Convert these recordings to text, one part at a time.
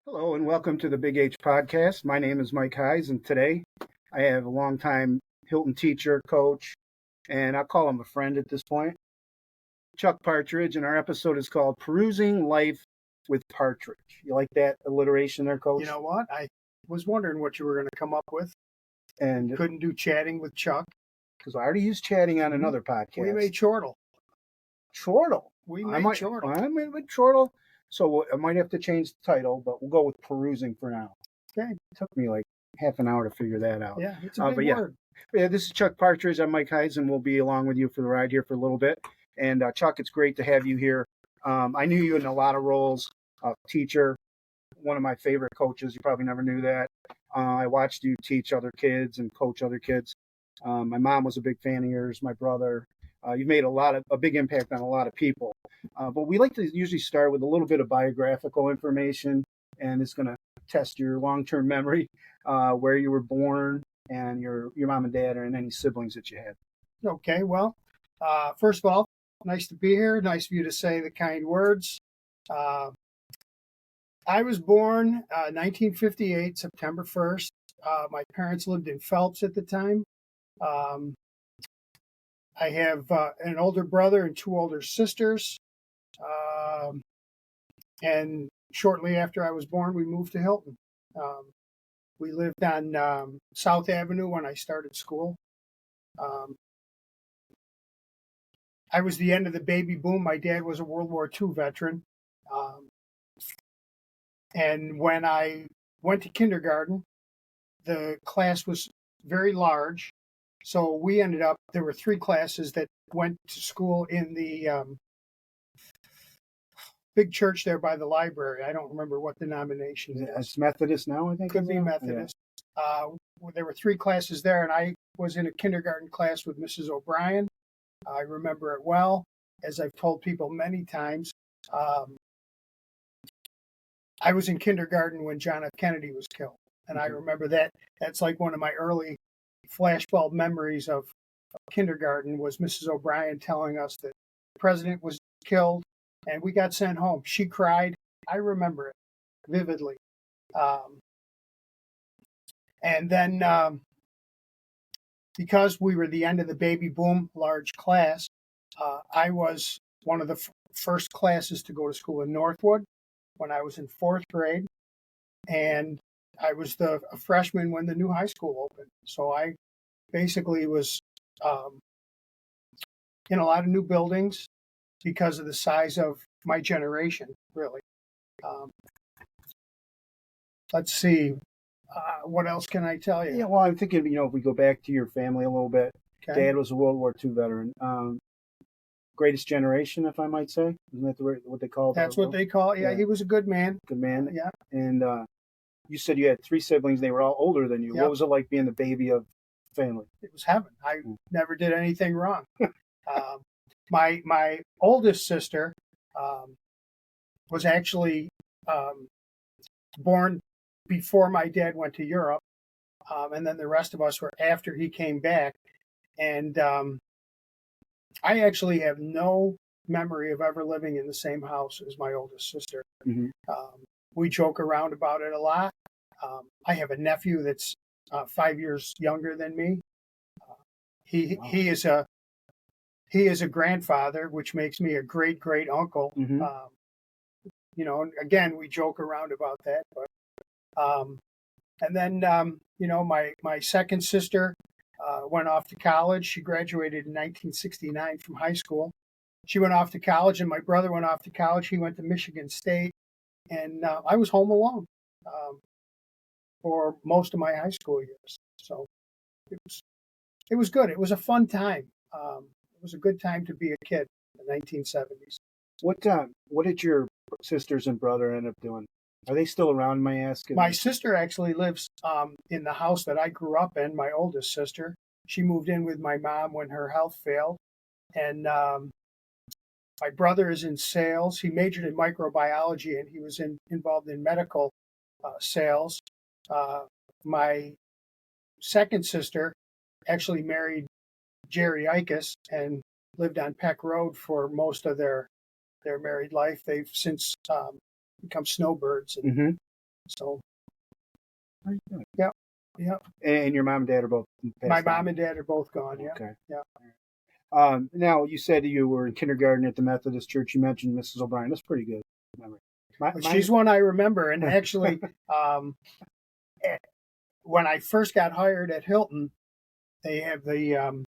Hello and welcome to the Big H podcast. My name is Mike Hayes, and today I have a longtime Hilton teacher, coach, and I'll call him a friend at this point, Chuck Partridge, and our episode is called Perusing Life with Partridge. You like that alliteration there, Coach? You know what? I was wondering what you were going to come up with. And Couldn't do chatting with Chuck. because I already used chatting on another podcast. We made chortle. Chortle. We made chortle. I made chortle. So I might have to change the title, but we'll go with perusing for now. Okay. It took me like half an hour to figure that out. Yeah, it's a big word. Yeah, this is Chuck Partridge. I'm Mike Hayes, and we'll be along with you for the ride here for a little bit. And Chuck, it's great to have you here. I knew you in a lot of roles. Teacher, one of my favorite coaches. You probably never knew that. I watched you teach other kids and coach other kids. My mom was a big fan of yours. My brother. You've made a big impact on a lot of people. But we like to usually start with a little bit of biographical information, and it's going to test your long-term memory, where you were born, and your mom and dad, and any siblings that you had. Okay, well, first of all, nice to be here. Nice of you to say the kind words. I was born 1958, September 1st. My parents lived in Phelps at the time. I have an older brother and two older sisters. And shortly after I was born, we moved to Hilton. We lived on South Avenue when I started school. I was the end of the baby boom. My dad was a World War II veteran. And when I went to kindergarten, the class was very large. So we ended up, there were three classes that went to school in the big church there by the library. I don't remember what denomination it is. It's Methodist now, I think. Could be Methodist. Yeah. There were three classes there, and I was in a kindergarten class with Mrs. O'Brien. I remember it well. As I've told people many times, I was in kindergarten when John F. Kennedy was killed. And I remember that. That's like one of my early flashbulb memories of kindergarten was Mrs. O'Brien telling us that the president was killed and we got sent home. She cried. I remember it vividly. And then because we were the end of the baby boom, large class, I was one of the first classes to go to school in Northwood when I was in fourth grade. And I was a freshman when the new high school opened. So I basically was in a lot of new buildings because of the size of my generation, really. Let's see. What else can I tell you? Yeah, well, I'm thinking, if we go back to your family a little bit, Okay. Dad was a World War II veteran. Greatest generation, if I might say. Isn't that what they call it? That's what they call it. Yeah, he was a good man. Good man. Yeah. And you said you had three siblings. They were all older than you. Yep. What was it like being the baby of family? It was heaven. I never did anything wrong. My oldest sister was actually born before my dad went to Europe, and then the rest of us were after he came back. And I actually have no memory of ever living in the same house as my oldest sister. Mm-hmm. We joke around about it a lot. I have a nephew that's 5 years younger than me. He is a grandfather, which makes me a great uncle. Mm-hmm. Again, we joke around about that. But and then my second sister went off to college. She graduated in 1969 from high school. She went off to college, and my brother went off to college. He went to Michigan State, and I was home alone for most of my high school years. So it was good. It was a fun time. It was a good time to be a kid in the 1970s. What did your sisters and brother end up doing? Are they still around, may I ask? My sister actually lives in the house that I grew up in, my oldest sister. She moved in with my mom when her health failed. And my brother is in sales. He majored in microbiology, and he was involved in medical sales. My second sister actually married Jerry Ickes and lived on Peck Road for most of their married life. They've since become snowbirds. And Mm-hmm. So, Very good. yeah, yeah. And your mom and dad are both My passed mom on? and dad are both gone. Yeah, Okay. yeah. Now, you said you were in kindergarten at the Methodist Church. You mentioned Mrs. O'Brien. That's pretty good memory. But she's one I remember. And actually, when I first got hired at Hilton, they have the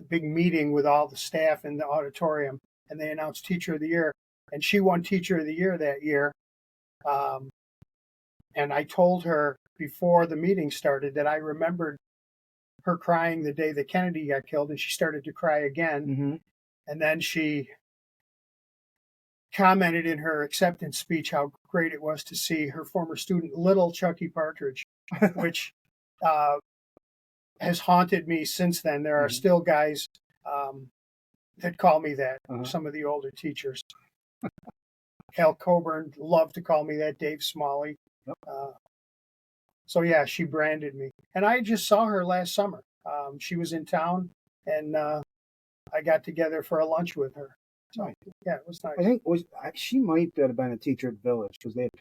big meeting with all the staff in the auditorium, and they announced Teacher of the Year. And she won Teacher of the Year that year. And I told her before the meeting started that I remembered her crying the day that Kennedy got killed, and she started to cry again. Mm-hmm. And then she commented in her acceptance speech how great it was to see her former student, little Chucky Partridge, which has haunted me since then. There are still guys that call me that, some of the older teachers. Al Coburn loved to call me that, Dave Smalley. Yep. So, yeah, she branded me. And I just saw her last summer. She was in town, and I got together for a lunch with her. So, Right. yeah, it was nice. I think she might have been a teacher at Village because they had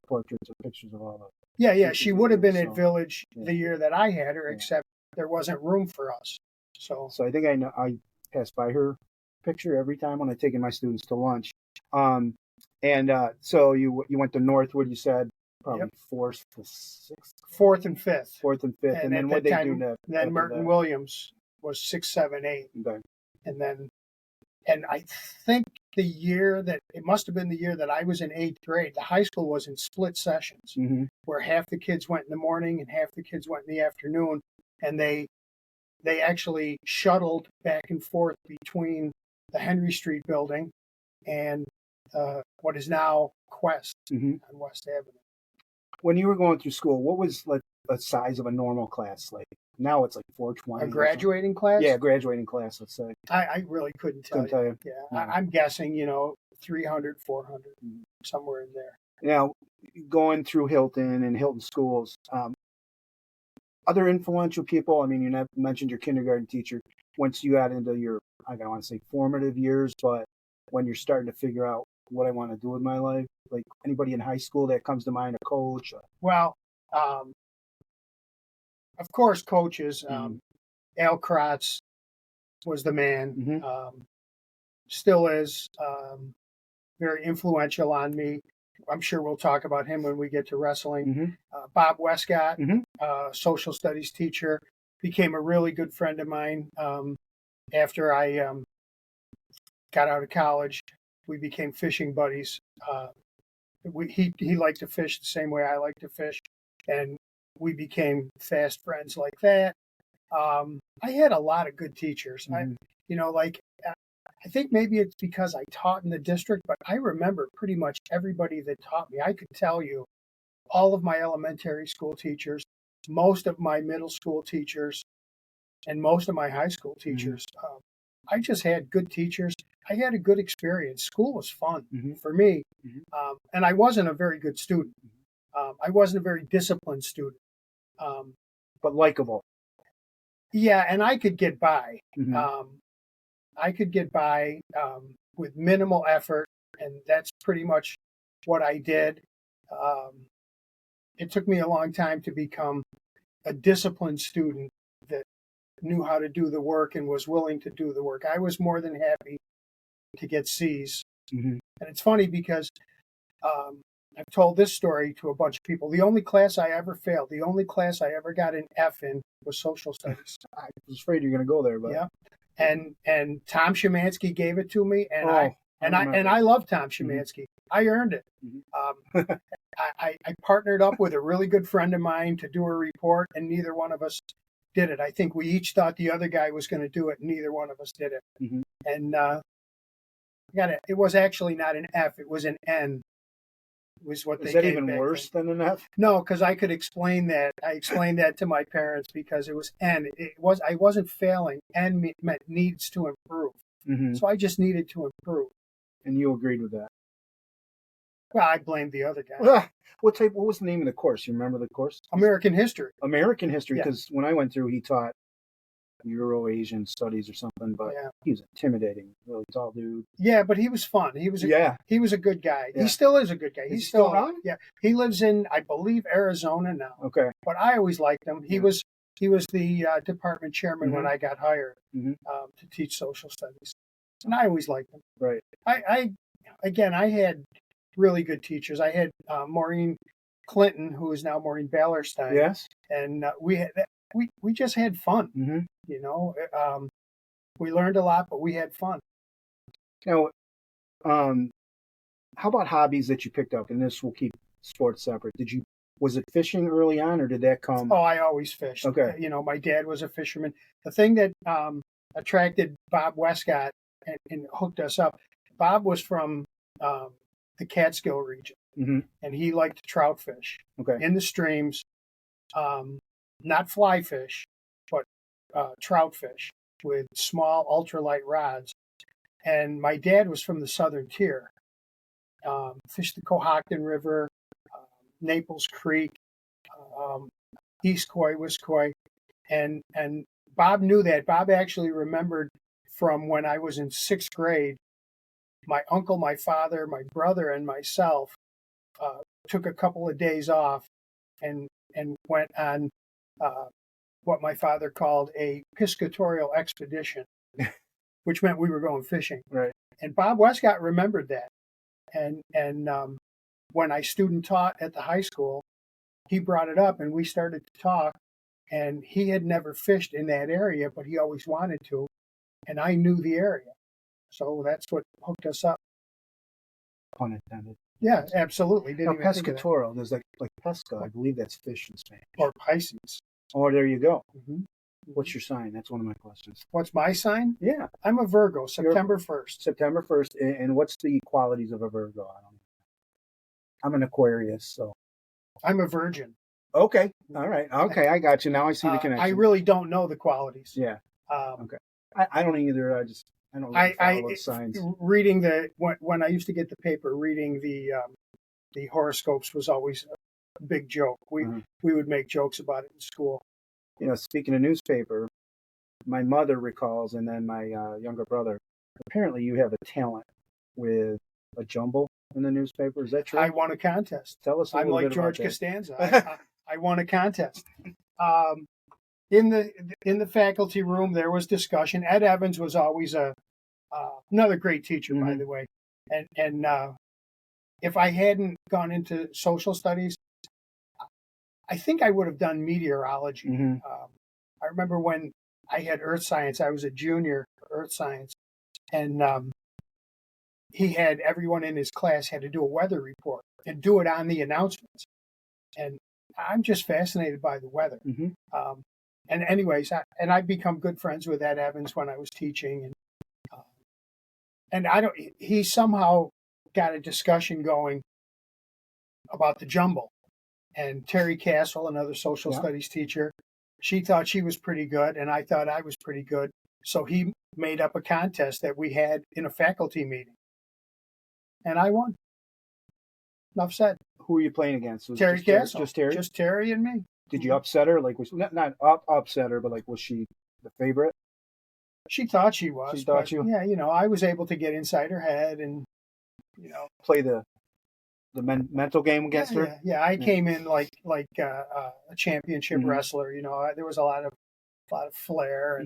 portraits and pictures of all of Yeah, she would have been at So, Village yeah. the year that I had her, Yeah. except there wasn't room for us. So I think I pass by her picture every time when I taking my students to lunch. So you went to Northwood. You said probably fourth to sixth, fourth and fifth. and then at what that they time, do next? then Merton Williams was 6, 7, 8, Okay. and I think it must have been the year that I was in 8th grade. The high school was in split sessions, Mm-hmm. where half the kids went in the morning and half the kids went in the afternoon, and they actually shuttled back and forth between the Henry Street building and what is now Quest on West Avenue. When you were going through school, what was like the size of a normal class? Like now it's like 420. A graduating class? Yeah, graduating class, let's say. I really couldn't tell you. Yeah, No. I'm guessing, 300, 400, somewhere in there. Now, going through Hilton and Hilton schools, other influential people, I mean, you mentioned your kindergarten teacher. Once you got into your, I don't want to say formative years, but when you're starting to figure out what I want to do with my life, like anybody in high school that comes to mind, a coach? Well, of course, coaches. Al Kratz was the man, still is, very influential on me. I'm sure we'll talk about him when we get to wrestling. Bob Westcott, social studies teacher, became a really good friend of mine after I got out of college. We became fishing buddies. He liked to fish the same way I like to fish, and we became fast friends like that. I had a lot of good teachers. I think maybe it's because I taught in the district, but I remember pretty much everybody that taught me. I could tell you all of my elementary school teachers, most of my middle school teachers, and most of my high school teachers. I just had good teachers. I had a good experience. School was fun for me, and I wasn't a very good student. I wasn't a very disciplined student. But likable. Yeah, and I could get by. I could get by with minimal effort, and that's pretty much what I did. It took me a long time to become a disciplined student that knew how to do the work and was willing to do the work. I was more than happy to get C's. And it's funny because I've told this story to a bunch of people. The only class I ever failed, the only class I ever got an F in was social studies. I was afraid you're going to go there, but yeah. And Tom Szymanski gave it to me, and I love Tom Szymanski. I earned it. I partnered up with a really good friend of mine to do a report, and neither one of us did it. I think we each thought the other guy was going to do it, and neither one of us did it. And it was actually not an F; it was an N. Was what they Is that gave even back worse than an F? No, because I could explain that. I explained that to my parents because it was N. I wasn't failing. N meant needs to improve. So I just needed to improve. And you agreed with that? Well, I blamed the other guy. What was the name of the course? You remember the course? American history. American history, because when I went through, he taught Euro-Asian studies or something, but Yeah. he was intimidating, really tall dude. Yeah, but he was fun. He was a good guy. Yeah. He still is a good guy. Is He's he still around? Yeah. He lives in, I believe, Arizona now. Okay. But I always liked him. He Yeah. was the department chairman when I got hired to teach social studies, and I always liked him. Right. I had really good teachers. I had Maureen Clinton, who is now Maureen Ballerstein. Yes. And we just had fun. Mm-hmm. You know, we learned a lot, but we had fun. Now, how about hobbies that you picked up? And this will keep sports separate. Was it fishing early on, or did that come? Oh, I always fished. Okay. You know, my dad was a fisherman. The thing that attracted Bob Westcott and hooked us up, Bob was from the Catskill region, and he liked to trout fish in the streams, not fly fish, but trout fish with small ultralight rods. And my dad was from the southern tier, fished the Cohocton River, Naples Creek, East Coy, West Coy, and Bob knew that. Bob actually remembered from when I was in 6th grade, my uncle, my father, my brother, and myself took a couple of days off and went on what my father called a piscatorial expedition, which meant we were going fishing. Right. And Bob Westcott remembered that. And when I student taught at the high school, he brought it up and we started to talk. And he had never fished in that area, but he always wanted to. And I knew the area. So that's what hooked us up. Pun intended. Yeah, absolutely. Now, pescatorial, there's like pesca, I believe that's fish in Spanish. Or Pisces. Oh, there you go. What's your sign? That's one of my questions. What's my sign? Yeah. I'm a Virgo, September 1st. September 1st. And what's the qualities of a Virgo? I'm an Aquarius, so. I'm a Virgin. Okay. All right. Okay, I got you. Now I see the connection. I really don't know the qualities. Yeah. Okay. I don't either. I don't really follow those signs. Reading when I used to get the paper, reading the horoscopes was always a big joke. We would make jokes about it in school. You know, speaking of newspaper, my mother recalls, and then my younger brother, apparently you have a talent with a jumble in the newspaper. Is that true? I won a contest. Tell us a little bit about that. I'm like George Costanza. I won a contest. In the faculty room, there was discussion. Ed Evans was always another great teacher, by the way. And if I hadn't gone into social studies, I think I would have done meteorology. I remember when I had earth science, I was a junior for earth science, and he had everyone in his class had to do a weather report and do it on the announcements. And I'm just fascinated by the weather. And anyways, I've become good friends with Ed Evans when I was teaching, and he somehow got a discussion going about the jumble. And Terry Castle, another social studies teacher, she thought she was pretty good, and I thought I was pretty good. So he made up a contest that we had in a faculty meeting, and I won. Enough said. Who were you playing against? Was Terry Castle. Just Terry? Just Terry and me. Did you upset her? Like, was not upset her, but like, was she the favorite? She thought she was. She thought you? Yeah, I was able to get inside her head and, play the mental game against her. Yeah, I came in like a championship wrestler. There was a lot of flair,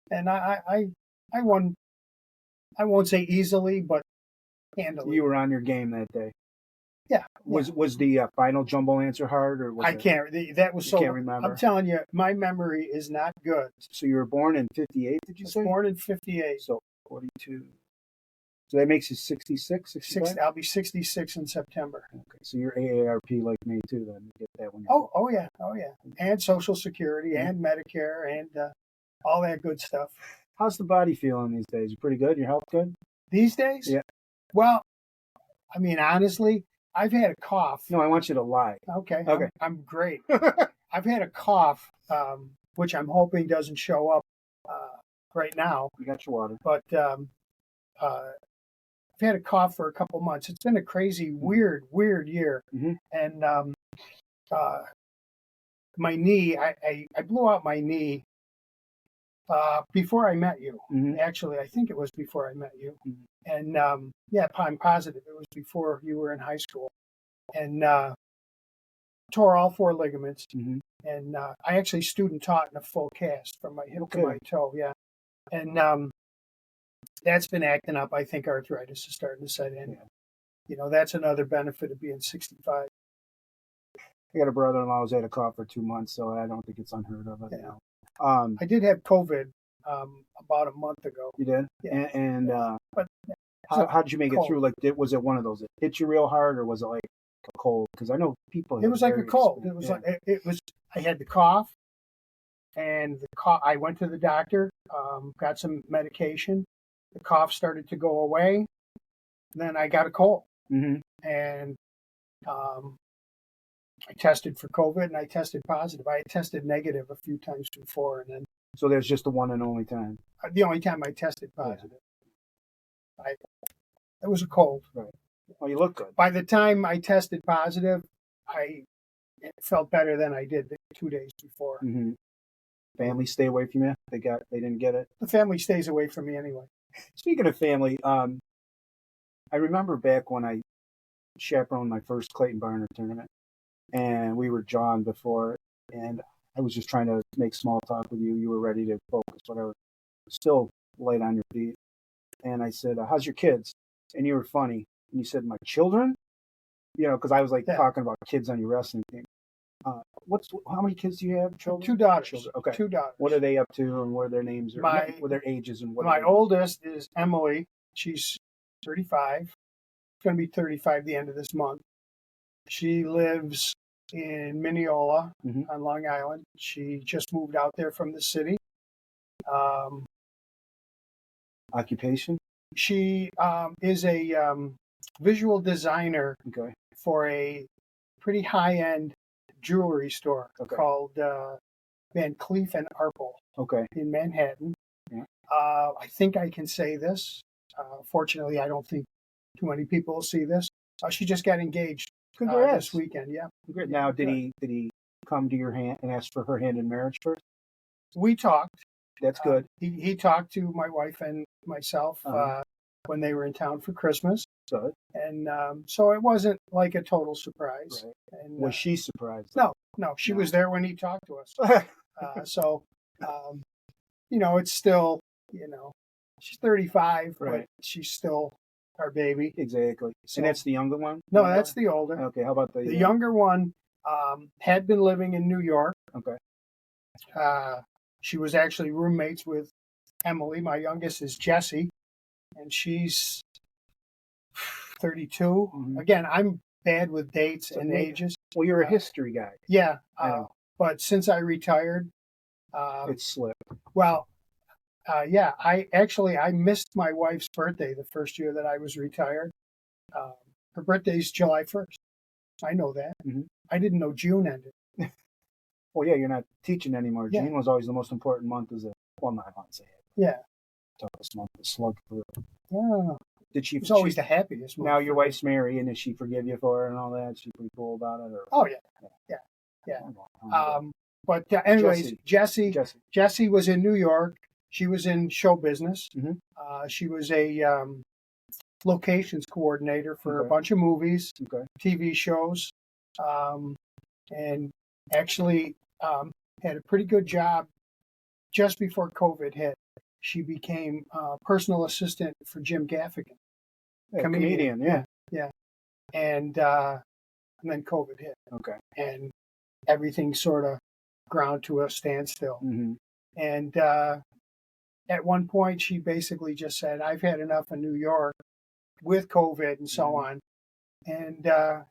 and I won. I won't say easily, but handily. You were on your game that day. Yeah. Was the final jumble answer hard, or was can't. That was so. Can't remember. I'm telling you, my memory is not good. So you were born in 58, did you say? Born in 58. So 42. So that makes you 66, 65? I'll be 66 in September. Okay, so you're AARP like me too. Then you get that one. Oh yeah, and Social Security and Medicare and all that good stuff. How's the body feeling these days? You pretty good? Your health good? These days? Yeah. Well, I mean, honestly, I've had a cough. No, I want you to lie. Okay. I'm great. I've had a cough, which I'm hoping doesn't show up right now. You got your water. But I've had a cough for a couple months. It's been a crazy, weird year. And my knee, I blew out my knee Before I met you. Mhm. Actually, I think it was before I met you. Mhm. And yeah, I'm positive it was before you were in high school. And tore all four ligaments. Mhm. And I actually student taught in a full cast from my hip to Okay. my toe. Yeah. And that's been acting up. I think arthritis is starting to set in. Yeah. You know, that's another benefit of being 65. I got a brother-in-law who's had a cough for 2 months, so I don't think it's unheard of. Yeah. You know. I did have COVID about a month ago. You did? Yeah. And But how did you make it cold. through? Like, was it one of those that hit you real hard, or was it like a cold? Because I know people. It was like a cold. It was like it was. I had the cough, and I went to the doctor, got some medication. The cough started to go away. Then I got a cold, Mm-hmm. and I tested for COVID, and I tested positive. I had tested negative a few times before, and then So there's just the one and only time. the only time I tested positive, it was a cold. Right. Well, you look good. By the time I tested positive, I felt better than I did the 2 days before. Mm-hmm. Family stay away from you. They didn't get it. The family stays away from me anyway. Speaking of family, I remember back when I chaperoned my first Clayton Barner tournament, and we were drawn before, and I was just trying to make small talk with you. You were ready to focus, whatever. Still light on your feet. And I said, how's your kids? And you were funny. And you said, my children? You know, because I was like talking about kids on your wrestling team. How many kids do you have? Children? 2 daughters. Children. Okay. 2 daughters. What are they up to, and what are their names? What are their ages? And what? My oldest is Emily. She's 35. Going to be 35 the end of this month. She lives in Mineola on Long Island. She just moved out there from the city. Occupation? She is a visual designer for a pretty high-end jewelry store called Van Cleef and Arpels in Manhattan. Yeah. I think I can say this. Fortunately, I don't think too many people will see this. She just got engaged this weekend. Yeah. Great. Now, did he come to your hand and ask for her hand in marriage first? We talked. That's good. He talked to my wife and myself when they were in town for Christmas. Good. And so it wasn't like a total surprise. Right. And, was she surprised? No, she was there when he talked to us. You know, it's still, you know, she's 35, but she's still our baby. Exactly. So, and that's the younger one? No, that's the older. Okay, how about the younger one? Had been living in New York. Okay. She was actually roommates with Emily. My youngest is Jessie, and she's 32. Mm-hmm. Again, I'm bad with dates and ages. Well, you're a history guy. Yeah. But since I retired, it slipped. Well, yeah. I missed my wife's birthday the first year that I was retired. Her birthday's July 1st. I know that. Mm-hmm. I didn't know June ended. Well, yeah, you're not teaching anymore. Yeah. June was always the most important month as a, well, not I want to say it. Yeah. Toughest month to slug through. Yeah. It was always the happiest month. Now your wife's married, and does she forgive you for it and all that? Is she pretty cool about it? Or? Oh, yeah. Yeah. But anyways, Jessie was in New York. She was in show business. Mm-hmm. She was a locations coordinator for a bunch of movies, TV shows, and actually had a pretty good job just before COVID hit. She became personal assistant for Jim Gaffigan. Comedian, yeah. And then COVID hit. Okay. And everything sort of ground to a standstill. Mm-hmm. And at one point, she basically just said, I've had enough of New York with COVID and so on, and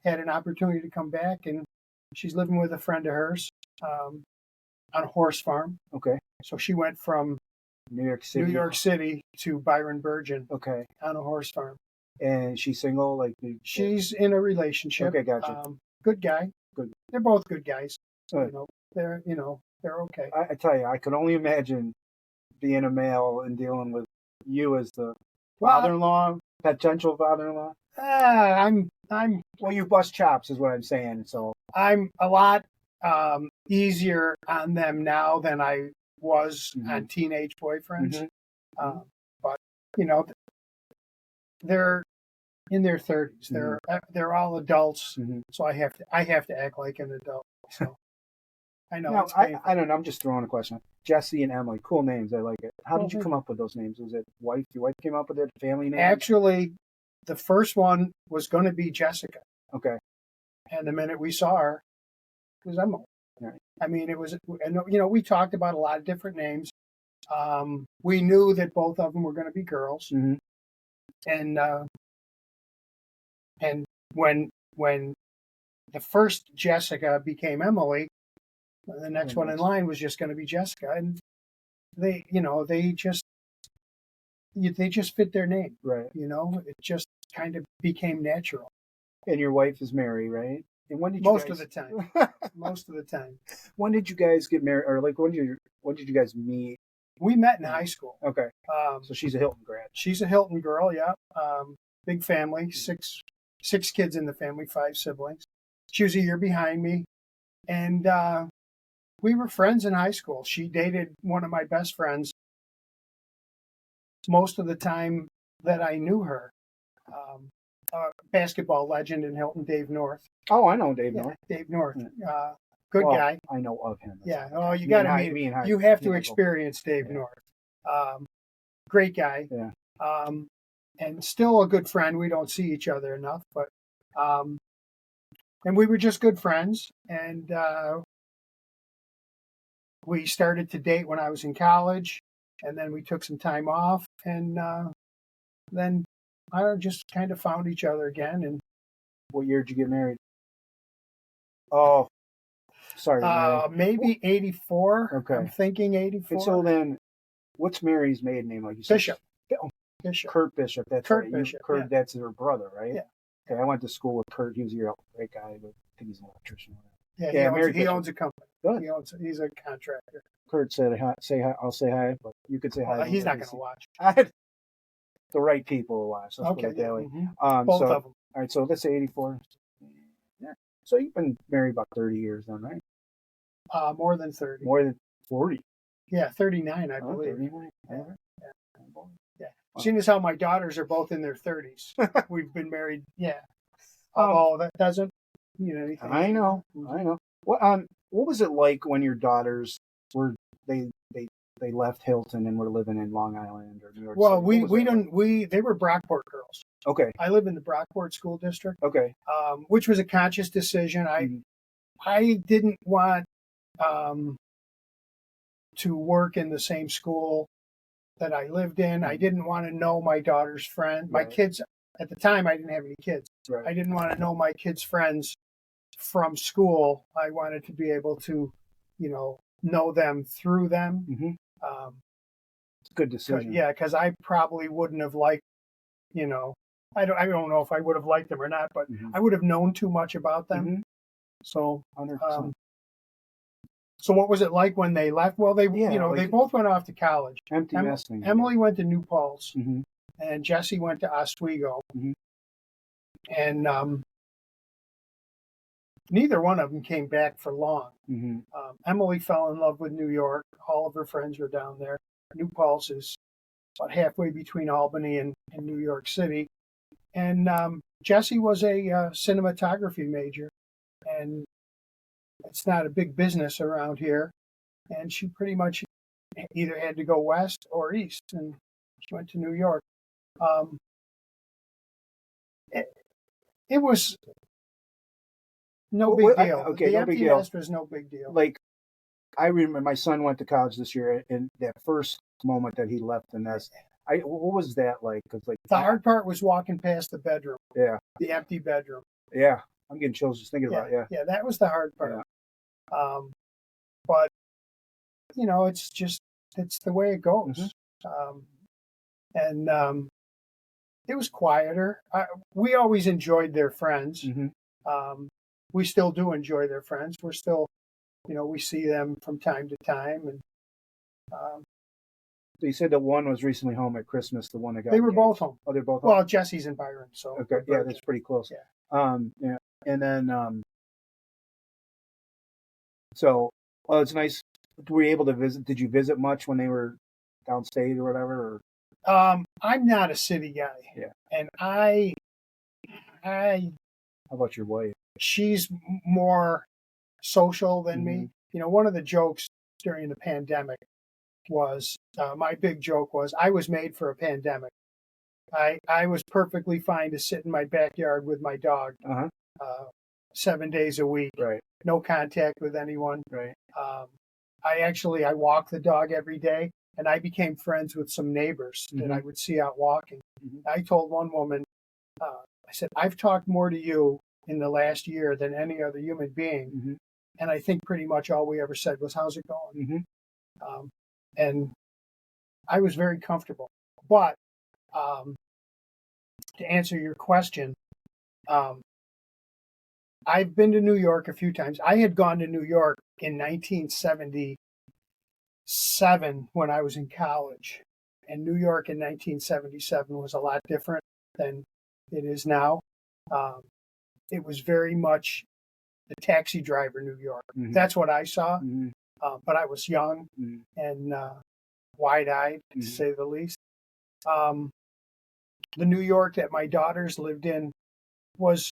had an opportunity to come back. And she's living with a friend of hers on a horse farm. Okay. So she went from New York City to Byron Bergen. Okay. On a horse farm. And she's single? She's in a relationship. Okay, gotcha. Good guy. Good. They're both good guys. Good. They're okay. I tell you, I could only imagine being a male and dealing with you as the father-in-law, potential father-in-law. Well, you bust chops is what I'm saying. So I'm a lot easier on them now than I was Mhm. on teenage boyfriends. Mhm. But you know, they're in their 30s. Mhm. They're all adults, Mhm. so I have to act like an adult. So I know Now, it's painful. I don't know. I'm just throwing a question. Jesse and Emily, cool names. I like it. How Well, did you thank come you. up with those names? Was it wife? Your wife came up with it? Family name? Actually, the first one was going to be Jessica, Okay. and the minute we saw her, it was Emily. Right. I mean, it was, and we talked about a lot of different names. We knew that both of them were going to be girls, Mm-hmm. and when the first Jessica became Emily, the next one in line was just going to be Jessica, and they just fit their name. Right. It just kind of became natural. And your wife is Mary, right? And when did Most of the time. Most of the time. When did you guys get married, or like when did you guys meet? We met in high school. Okay. So she's a Hilton grad. She's a Hilton girl, yeah. Big family, six kids in the family, 5 siblings. She was a year behind me, and we were friends in high school. She dated one of my best friends most of the time that I knew her. Basketball legend in Hilton, Dave North. Oh, I know Dave North. Dave North. Yeah. Good guy. I know of him. Yeah. Oh, you got to meet him. You have to experience Dave North. Great guy. Yeah. And still a good friend. We don't see each other enough, but and we were just good friends. And we started to date when I was in college, and then we took some time off, and then I just kind of found each other again. And what year did you get married? Oh, sorry. Maybe 84. Okay. I'm thinking 84. And so then, what's Mary's maiden name? Like you said, Bishop. Bishop. Kurt Bishop. That's Kurt right. Bishop. Kurt, yeah. That's her brother, right? Yeah. Okay, I went to school with Kurt. He was a great guy, but I think he's an electrician. Yeah, he owns a company. Good. He's a contractor. Kurt said, "Say hi." I'll say hi, but you could say hi. He's not going to watch. The right people will watch. Let's okay. Put it that way. Both of them. All right. So let's say 84. Yeah. So you've been married about 30 years then, right? More than 30. More than 40. Yeah, 39, I believe. 39. Yeah. Wow. Seeing as how my daughters are both in their 30s, we've been married. Yeah. That doesn't mean anything. I know. What was it like when your daughters were they left Hilton and were living in Long Island or New York Well, City? they were Brockport girls. Okay. I live in the Brockport School District. Okay. Which was a conscious decision. I didn't want to work in the same school that I lived in. I didn't want to know my daughter's friend. My kids, at the time, I didn't have any kids. Right. I didn't want to know my kids' friends from school. I wanted to be able to, know them through them. Mm-hmm. It's a good decision. Yeah, because I probably wouldn't have liked, I don't know if I would have liked them or not, but I would have known too much about them. Mm-hmm. So, 100%. So what was it like when they left? Well, they both went off to college. Empty nesting. Emily went to New Paltz, mm-hmm. and Jesse went to Oswego. Mm-hmm. And neither one of them came back for long. Mm-hmm. Emily fell in love with New York. All of her friends were down there. New Paltz is about halfway between Albany and New York City. And Jesse was a cinematography major, and it's not a big business around here. And she pretty much either had to go west or east, and she went to New York. It was no big deal. Okay, the no empty big deal. nest was no big deal. Like, I remember my son went to college this year, and that first moment that he left the nest, what was that like? Cause the hard part was walking past the bedroom. Yeah. The empty bedroom. Yeah. I'm getting chills just thinking about it. Yeah. Yeah, that was the hard part. Yeah. But it's the way it goes. Mm-hmm. It was quieter. We always enjoyed their friends. Mm-hmm. We still do enjoy their friends. We're still, we see them from time to time. And so you said that one was recently home at Christmas. The one that got they were engaged. Both home. Oh, they're both home. Well, Jesse's in Byron, so okay, yeah, that's pretty close. Yeah. Yeah, and then so it's nice Were you able to visit? Did you visit much when they were downstate or whatever? Or? I'm not a city guy. Yeah. And I, How about your wife? she's more social than me. Mm-hmm. You know, one of the jokes during the pandemic was, my big joke was, I was made for a pandemic. I was perfectly fine to sit in my backyard with my dog, Uh-huh. 7 days a week, Right. no contact with anyone. Right. I walk the dog every day, and I became friends with some neighbors that I would see out walking. Mm-hmm. I told one woman, I said, I've talked more to you in the last year than any other human being. Mm-hmm. And I think pretty much all we ever said was, how's it going? Mm-hmm. And I was very comfortable. But to answer your question, I've been to New York a few times. I had gone to New York in 1977 when I was in college. And New York in 1977 was a lot different than it is now. It was very much the taxi driver New York. Mm-hmm. That's what I saw. Mm-hmm. But I was young and wide-eyed, to say the least. The New York that my daughters lived in was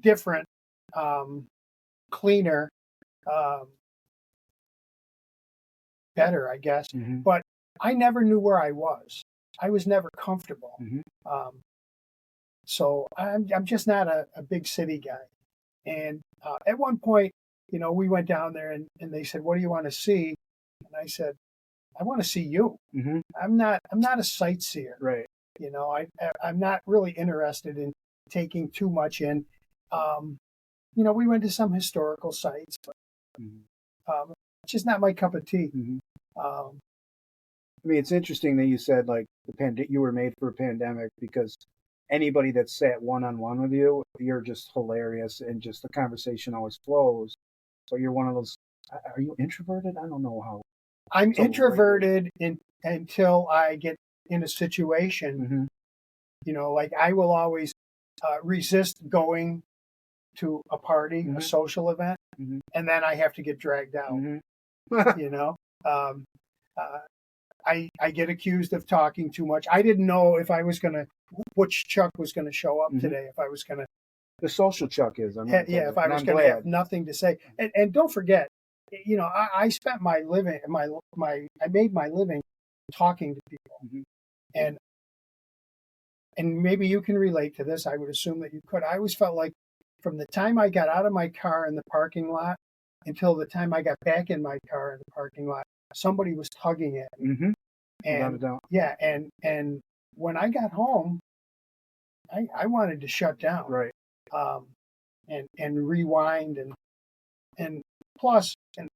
different, cleaner, better, I guess. Mm-hmm. But I never knew where I was. I was never comfortable. Mm-hmm. So I'm just not a big city guy. And at one point, you know, we went down there and they said, "What do you want to see?" And I said, "I want to see you. Mm-hmm. I'm not a sightseer. Right. You know, I'm not really interested in taking too much in. You know, we went to some historical sites, but it's just not my cup of tea." Mm-hmm. Um, I mean, it's interesting that you said like you were made for a pandemic, because anybody that sat one-on-one with you, you're just hilarious, and just the conversation always flows. So you're one of those. Are you introverted? I don't know how. I'm introverted until I get in a situation. You know, like I will always resist going to a party, a social event, and then I have to get dragged out. You know, I get accused of talking too much. I didn't know if I was which Chuck was going to show up today. If I was going to, the social Chuck is. if I was going to have nothing to say. And don't forget, you know, I spent my living, I made my living talking to people, and maybe you can relate to this. I would assume that you could. I always felt like from the time I got out of my car in the parking lot until the time I got back in my car in the parking lot, somebody was tugging at me. And yeah, and when I got home, I wanted to shut down, right? And rewind and plus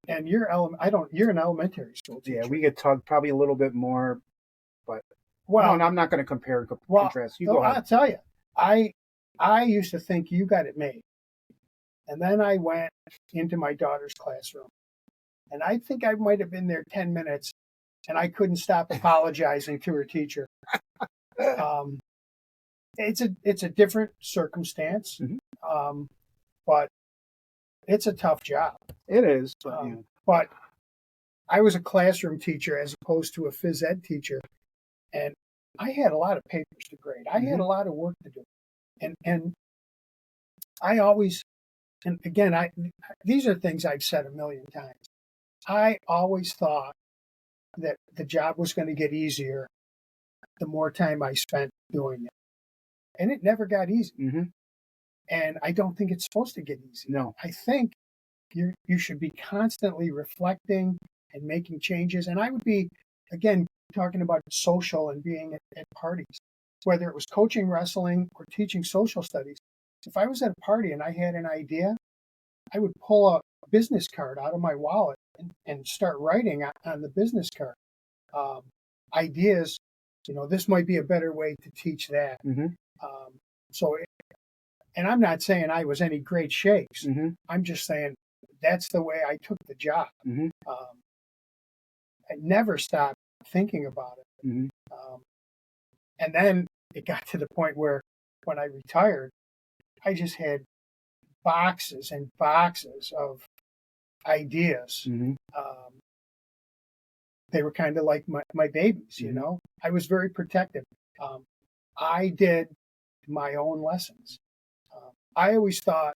and you're an elementary school teacher. Yeah, we get tugged probably a little bit more, but no, I'm not going to compare and contrast. You go ahead. I'll tell you, I used to think you got it made, and then I went into my daughter's classroom, and I think I might have been there 10 minutes, and I couldn't stop apologizing to her teacher. It's a different circumstance, but it's a tough job. It is, but I was a classroom teacher as opposed to a phys ed teacher, and I had a lot of papers to grade. I had a lot of work to do, and I always, and again, these are things I've said a million times. I always thought that the job was going to get easier the more time I spent doing it, and it never got easy. And I don't think it's supposed to get easy. No, I think you should be constantly reflecting and making changes. And I would be, again, talking about social and being at parties, whether it was coaching wrestling or teaching social studies. If I was at a party and I had an idea, I would pull a business card out of my wallet and start writing on the business card ideas. You know, this might be a better way to teach that. And I'm not saying I was any great shakes. I'm just saying that's the way I took the job. I never stopped thinking about it. And then it got to the point where when I retired, I just had boxes and boxes of ideas. Mm-hmm. They were kind of like my babies, you Mm-hmm. know. I was very protective. I did my own lessons. I always thought,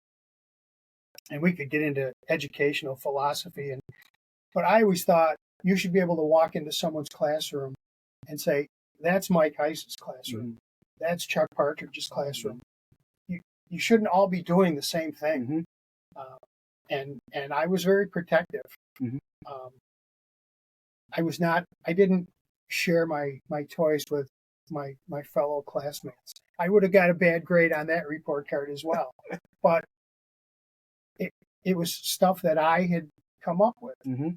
and we could get into educational philosophy, but I always thought you should be able to walk into someone's classroom and say, "That's Mike Heiss's classroom. Mm-hmm. That's Chuck Partridge's classroom." You shouldn't all be doing the same thing. Mm-hmm. And I was very protective. Mm-hmm. Um, I didn't share my toys with my fellow classmates. I would have got a bad grade on that report card as well. But it was stuff that I had come up with. Mm-hmm.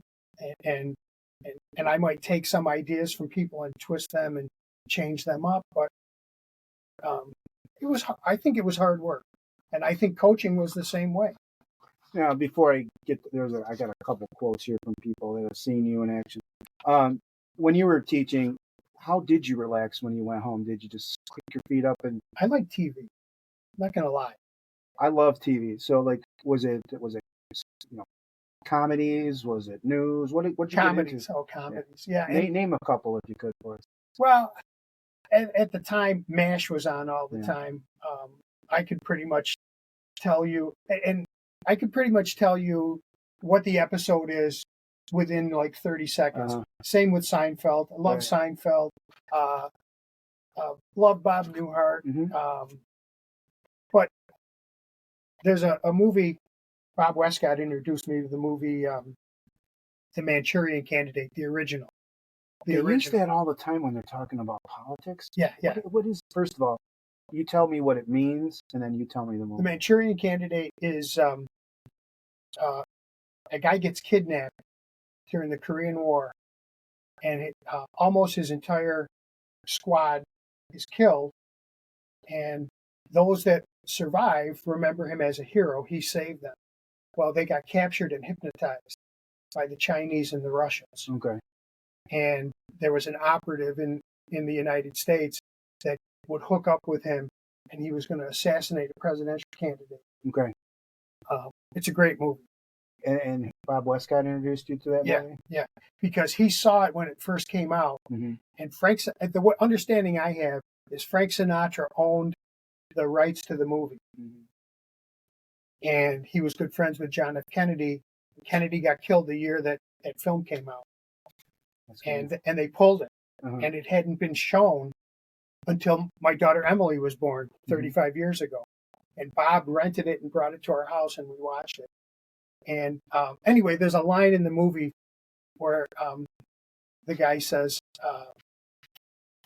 And I might take some ideas from people and twist them and change them up, but I think it was hard work. And I think coaching was the same way. Now, before I get I got a couple quotes here from people that have seen you in action. When you were teaching, how did you relax when you went home? Did you just kick your feet up and? I like TV. I'm not gonna lie. I love TV. So, like, was it comedies? Was it news? What did you Comedies. get into? Oh, comedies. Yeah. Name a couple if you could for us. Well, at the time, MASH was on all the Yeah. time. I could pretty much tell you, and I could pretty much tell you what the episode is within like 30 seconds. Uh-huh. Same with Seinfeld. I love Right. Seinfeld. Love Bob Newhart. Mm-hmm. But there's a movie. Bob Westcott introduced me to the movie, The Manchurian Candidate, the original. They use that all the time when they're talking about politics. Yeah, yeah. What is, first of all, you tell me what it means, and then you tell me the movie. The Manchurian Candidate is a guy gets kidnapped during the Korean War, and almost his entire squad is killed, and those that survive remember him as a hero. He saved them. Well, they got captured and hypnotized by the Chinese and the Russians. Okay. And there was an operative in the United States that would hook up with him, and he was going to assassinate a presidential candidate. Okay. It's a great movie. And Bob Westcott introduced you to that movie? Yeah, because he saw it when it first came out. Mm-hmm. And the understanding I have is Frank Sinatra owned the rights to the movie. Mm-hmm. And he was good friends with John F. Kennedy. Kennedy got killed the year that film came out. And they pulled it. Uh-huh. And it hadn't been shown until my daughter Emily was born 35 years ago. And Bob rented it and brought it to our house, and we watched it. And anyway, there's a line in the movie where the guy says,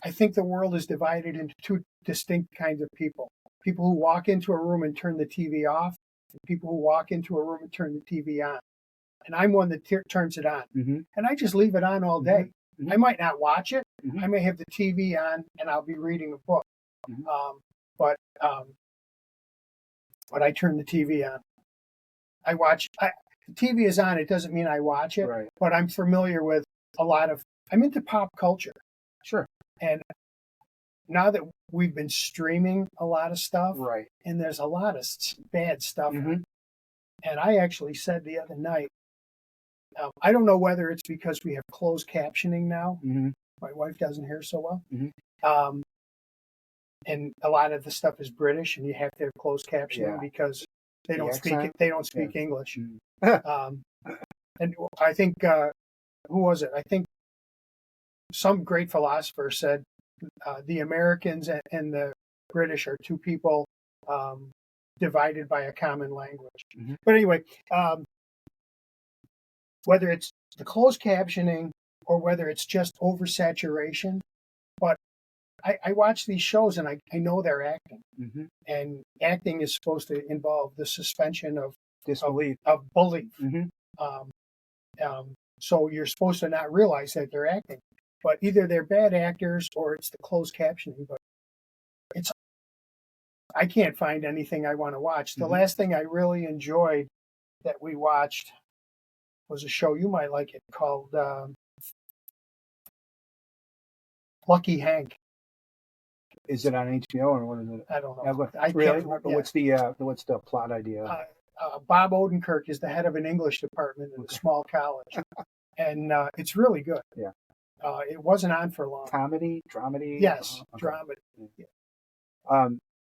I think the world is divided into two distinct kinds of people. People who walk into a room and turn the TV off, and people who walk into a room and turn the TV on. And I'm one that turns it on. Mm-hmm. And I just leave it on all day. Mm-hmm. I might not watch it. Mm-hmm. I may have the TV on and I'll be reading a book. Mm-hmm. But I turn the TV on. I watch. The TV is on. It doesn't mean I watch it. Right. But I'm familiar with I'm into pop culture. Sure. And now that we've been streaming a lot of stuff, right, and there's a lot of bad stuff. Mm-hmm. And I actually said the other night, I don't know whether it's because we have closed captioning now. Mm-hmm. My wife doesn't hear so well. Mm-hmm. And a lot of the stuff is British, and you have to have closed captioning because they don't speak English. Mm-hmm. And I think who was it? I think some great philosopher said the Americans and the British are two people divided by a common language. Mm-hmm. But anyway, whether it's the closed captioning or whether it's just oversaturation, but I watch these shows and I know they're acting. Mm-hmm. And acting is supposed to involve the suspension of disbelief, of belief. Mm-hmm. So you're supposed to not realize that they're acting, but either they're bad actors or it's the closed captioning. But I can't find anything I want to watch. The Mm-hmm. last thing I really enjoyed that we watched was a show, you might like it, called Lucky Hank. Is it on HBO or what is it? I don't know. I I really? can't remember. What's the plot idea? Bob Odenkirk is the head of an English department in a small college, and it's really good. Yeah. It wasn't on for long. Comedy, dramedy. Yes, Okay. dramedy. Yeah.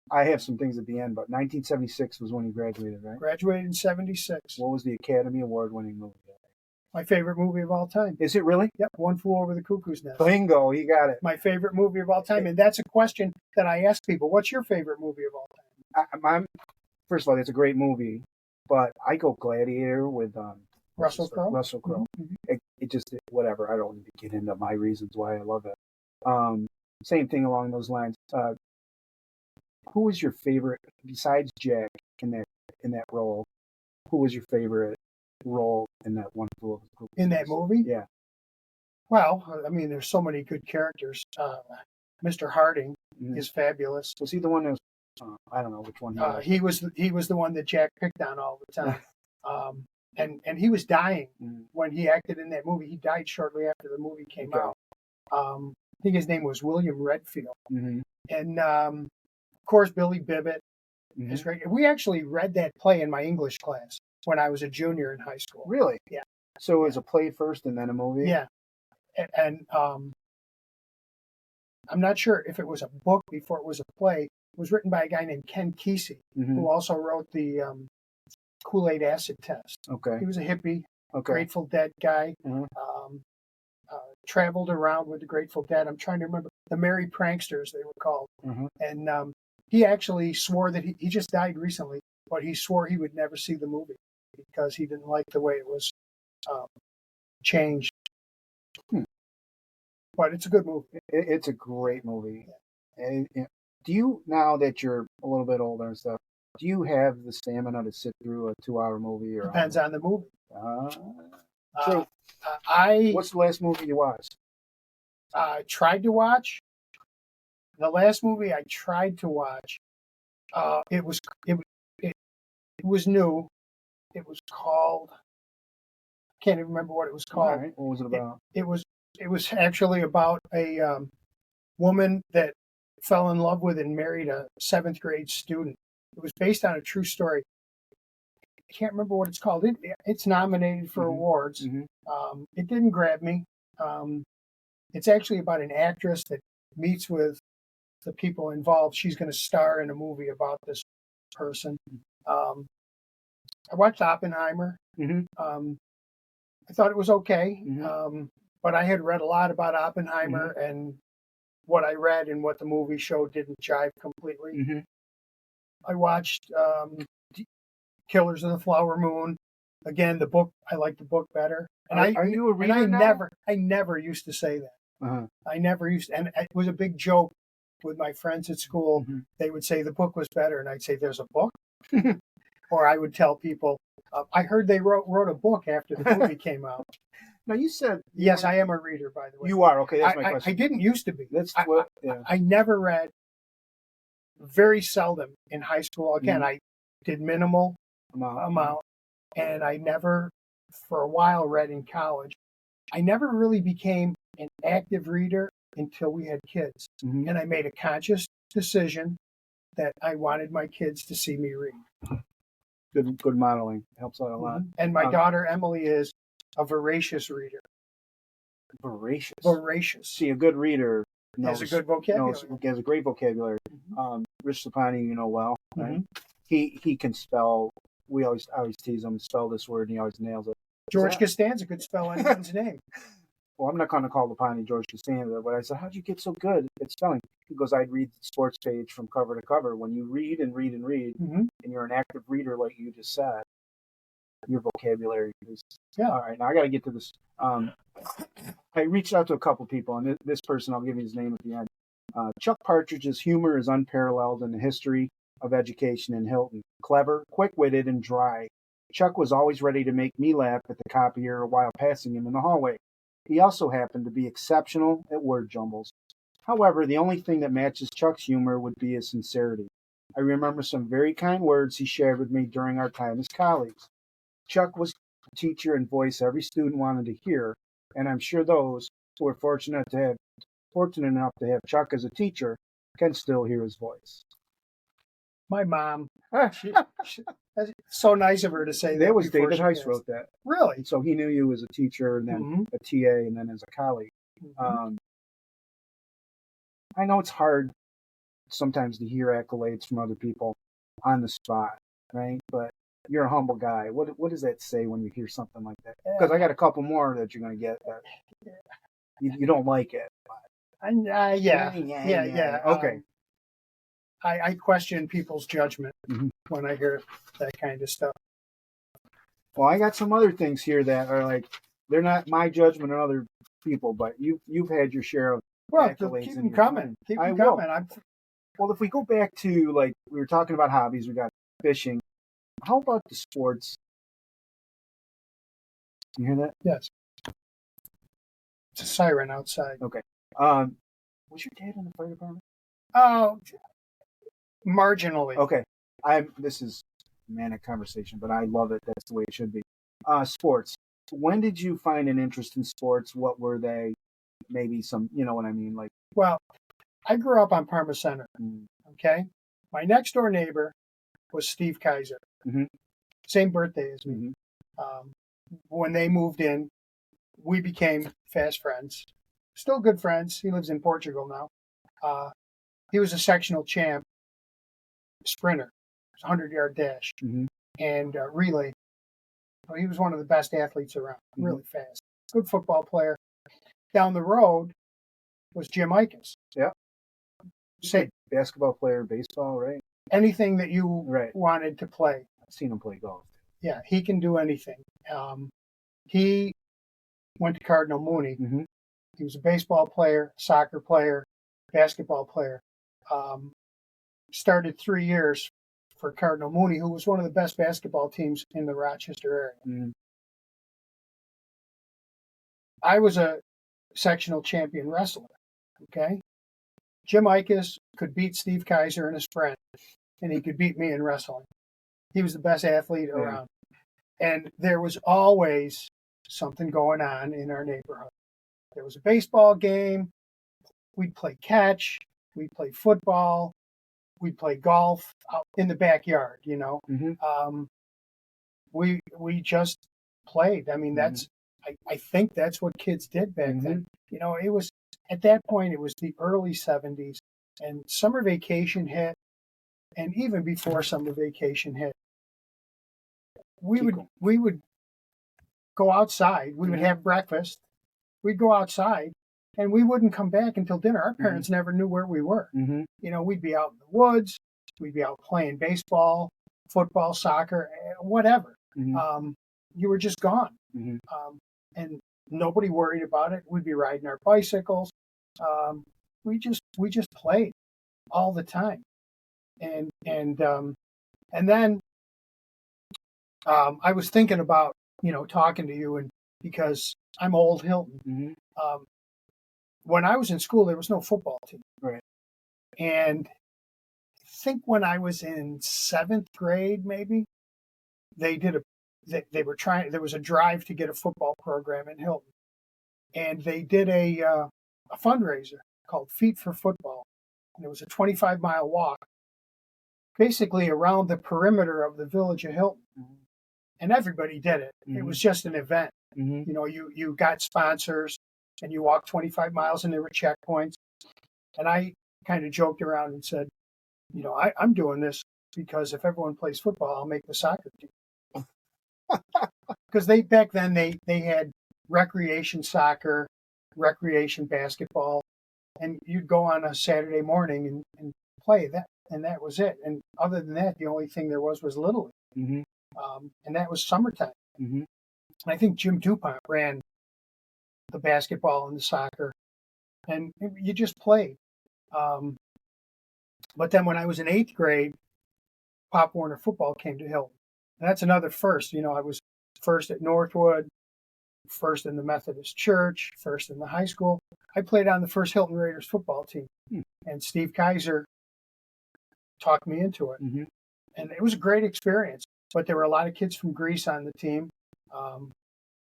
I have some things at the end, but 1976 was when you graduated, right? Graduated in '76. What was the Academy Award-winning movie? My favorite movie of all time. Is it really? Yep, One Flew Over the Cuckoo's Nest. Bingo, you got it. My favorite movie of all time, and that's a question that I ask people. What's your favorite movie of all time? First of all, it's a great movie, but I go Gladiator with Russell Crowe. Russell Crowe. Mm-hmm. It just whatever. I don't need to get into my reasons why I love it. Same thing along those lines. Who was your favorite besides Jack in that role? Who was your favorite role in that One Flew Over the Cuckoo's Nest? In that movie? Yeah. Well, I mean, there's so many good characters. Mr. Harding is fabulous. Was he the one that was, I don't know which one he was the one that Jack picked on all the time. And he was dying when he acted in that movie. He died shortly after the movie came out. I think his name was William Redfield. Mm-hmm. And of course, Billy Bibbit is great. We actually read that play in my English class when I was a junior in high school. Really? Yeah. So it was a play first and then a movie? Yeah. And I'm not sure if it was a book before it was a play. It was written by a guy named Ken Kesey, who also wrote the Kool-Aid Acid Test. Okay. He was a hippie, Grateful Dead guy. Traveled around with the Grateful Dead. I'm trying to remember. The Merry Pranksters, they were called. And he actually swore that he just died recently, but he swore he would never see the movie because he didn't like the way it was changed. But it's a good movie. It's a great movie. And do you, now that you're a little bit older and stuff, do you have the stamina to sit through a 2-hour movie? Or depends on the movie. True. What's the last movie you watched? Tried to watch. The last movie I tried to watch, it was new. It was called. I can't even remember what it was called. All right. What was it about? It was actually about a woman that fell in love with and married a 7th grade student. It was based on a true story. I can't remember what it's called. It's nominated for awards. It didn't grab me. It's actually about an actress that meets with the people involved. She's going to star in a movie about this person. I watched Oppenheimer. I thought it was okay. But I had read a lot about Oppenheimer, and what I read and what the movie showed didn't jive completely. I watched Killers of the Flower Moon. Again, the book, I like the book better. And are you a reader now? I never used to say that. I never used, and it was a big joke with my friends at school. They would say the book was better, and I'd say, "There's a book," or I would tell people, "I heard they wrote a book after the movie came out." Now you said yes, I am a reader, by the way. You are okay. That's my question. I didn't used to be. Yeah. I never read. Very seldom in high school. Again, I did minimal amount, and I never, for a while, read in college. I never really became an active reader until we had kids, and I made a conscious decision that I wanted my kids to see me read. Good modeling helps out a lot. And my daughter Emily is a voracious reader. Voracious. See, a good reader has a good vocabulary. Has a great vocabulary. Rich Lapani, you know well. Right? He can spell. I always tease him, spell this word, and he always nails it. George Costanza could spell anyone's name. Well, I'm not going to call Lapani George Costanza, but I said, how'd you get so good at spelling? He goes, I'd read the sports page from cover to cover. When you read and read and read, and you're an active reader like you just said, your vocabulary is... Yeah. All right, now I got to get to this. I reached out to a couple people, and this person, I'll give you his name at the end. Chuck Partridge's humor is unparalleled in the history of education in Hilton. Clever, quick-witted, and dry. Chuck was always ready to make me laugh at the copier while passing him in the hallway. He also happened to be exceptional at word jumbles. However, the only thing that matches Chuck's humor would be his sincerity. I remember some very kind words he shared with me during our time as colleagues. Chuck was a teacher and voice every student wanted to hear, and I'm sure those who were fortunate enough to have Chuck as a teacher can still hear his voice. My mom, That's so nice of her to say that. That was before David she Heiss passed. wrote that. Really? So he knew you as a teacher and then Mhm. a TA and then as a colleague. Mhm. I know it's hard sometimes to hear accolades from other people on the spot, right? But you're a humble guy. What does that say when you hear something like that? Because I got a couple more that you're going to get that you don't like it. Yeah. Okay. I question people's judgment Mhm. when I hear that kind of stuff. Well, I got some other things here that are like they're not my judgment on other people, but you've had your share of Well, accolades. keep in them your coming. time. Keep I them will. coming. Well, if we go back to like we were talking about hobbies, we got fishing. How about the sports? You hear that? Yes. It's a siren outside. Okay. Was your dad in the fire department? Oh, marginally. Okay. This is manic conversation, but I love it. That's the way it should be. Sports. When did you find an interest in sports? What were they? Maybe some, you know what I mean? Like, Well, I grew up on Parma Center. Okay. My next door neighbor was Steve Kaiser. Mhm. Same birthday as me. Mhm. When they moved in, we became fast friends. Still good friends. He lives in Portugal now. He was a sectional champ sprinter, 100-yard dash, Mhm. and relay. Well, he was one of the best athletes around, really fast. Good football player. Down the road was Jim Ickes. Yeah. Say Basketball player, baseball, right? anything that you Right. wanted to play. I've seen him play golf. Yeah, he can do anything. He went to Cardinal Mooney. Mm-hmm. He was a baseball player, soccer player, basketball player. Started 3 years for Cardinal Mooney, who was one of the best basketball teams in the Rochester area. Mm-hmm. I was a sectional champion wrestler. Okay. Jim Ickes could beat Steve Kaiser and a sprint, and he could beat me in wrestling. He was the best athlete around. And there was always something going on in our neighborhood. There was a baseball game. We'd play catch. We'd play football. We'd play golf out in the backyard, you know. Mm-hmm. We just played. I mean, that's I think that's what kids did back then. You know, it was at that point it was the early 70s, and summer vacation hit, and even before summer vacation hit, we would go outside. We would have breakfast. We'd go outside, and we wouldn't come back until dinner. Our parents never knew where we were. Mm-hmm. You know, we'd be out in the woods. We'd be out playing baseball, football, soccer, whatever. Mm-hmm. You were just gone. Mm-hmm. And nobody worried about it. We'd be riding our bicycles. We just played all the time. And then I was thinking about, you know, talking to you, and because I'm old Hilton. Mm-hmm. When I was in school, there was no football team. Right. And I think when I was in 7th grade, maybe they were trying. There was a drive to get a football program in Hilton, and they did a fundraiser called Feet for Football, and it was a 25-mile walk, basically around the perimeter of the village of Hilton, and everybody did it. It was just an event. You know, you got sponsors, and you walked 25 miles, and there were checkpoints. And I kind of joked around and said, you know, I'm doing this because if everyone plays football, I'll make the soccer team. Because back then they had recreation soccer, recreation basketball, and you'd go on a Saturday morning and play that, and that was it. And other than that, the only thing there was Little League, and that was summertime. And I think Jim DuPont ran the basketball and the soccer, and you just played. But then when I was in 8th grade, Pop Warner football came to Hilton. And that's another first. You know, I was first at Northwood, first in the Methodist Church, first in the high school. I played on the first Hilton Raiders football team. And Steve Kaiser talked me into it. And it was a great experience. But there were a lot of kids from Greece on the team.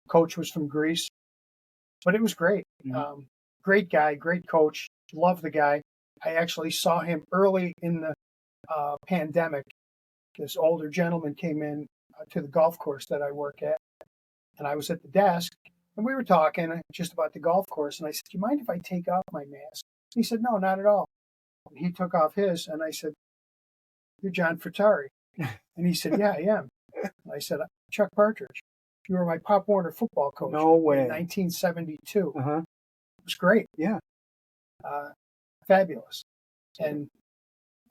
Coach was from Greece. But it was great. Great guy, great coach. Love the guy. I actually saw him early in the pandemic this older gentleman came in to the golf course that I work at, and I was at the desk, and we were talking just about the golf course, and I said, "Do you mind if I take off my mask?" He said, "No, not at all." He took off his, and I said, "You're John Furtari." And he said, "Yeah, I am." And I said, "Chuck Partridge. You were my Pop Warner football coach No way. in 1972. Uh-huh. It was great. Yeah. Fabulous." And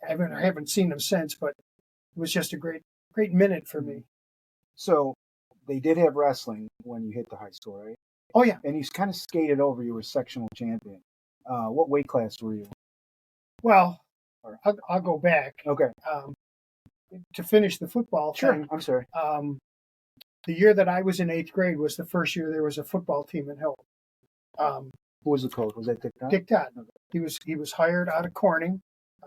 I haven't seen him since, but it was just a great minute for me. So they did have wrestling when you hit the high school, right? Oh, yeah. And he's kind of skated over. You were sectional champion. What weight class were you? Well, I'll go back. Okay. To finish the football thing. I'm sorry. The year that I was in 8th grade was the first year there was a football team in Hilton. Who was the coach? Was that Dick Todd? Dick Todd. Okay. He was hired out of Corning,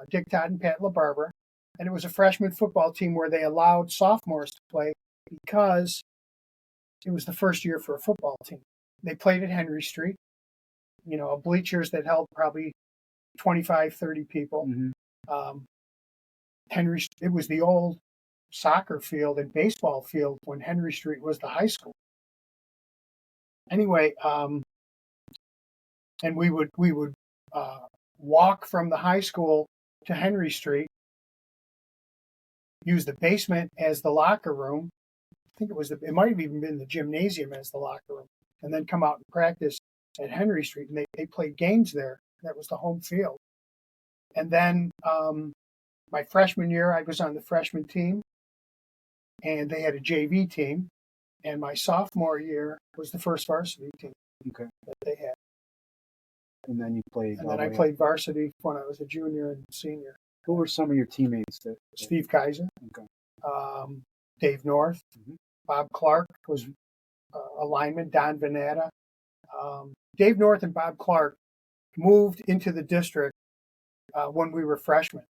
Dick Todd and Pat LaBarbera, and it was a freshman football team where they allowed sophomores to play because it was the first year for a football team. They played at Henry Street, bleachers that held probably 25, 30 people. Mm-hmm. It was the old soccer field and baseball field when Henry Street was the high school. Anyway, and we would walk from the high school to Henry Street, use the basement as the locker room. I think it might have even been the gymnasium as the locker room, and then come out and practice at Henry Street. And they played games there. That was the home field. And then my freshman year, I was on the freshman team, and they had a JV team. And my sophomore year was the first varsity team that they had. And then you played. And then I played varsity when I was a junior and senior. Who were some of your teammates? Steve Kaiser, Dave North, mm-hmm. Bob Clark was a lineman, Don Venata. Dave North and Bob Clark moved into the district when we were freshmen.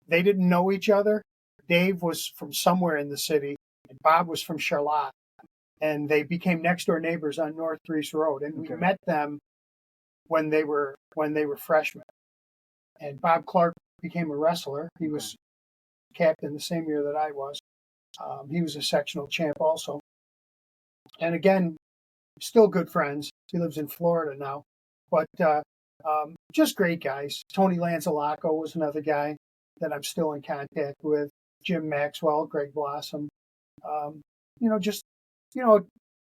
They didn't know each other. Dave was from somewhere in the city, and Bob was from Charlotte. And they became next door neighbors on North Reese Road. And we met them when they were freshmen. And Bob Clark became a wrestler. He was captain the same year that I was. He was a sectional champ also. And again, still good friends. He lives in Florida now. But just great guys. Tony Lanzalaco was another guy that I'm still in contact with. Jim Maxwell, Greg Blossom.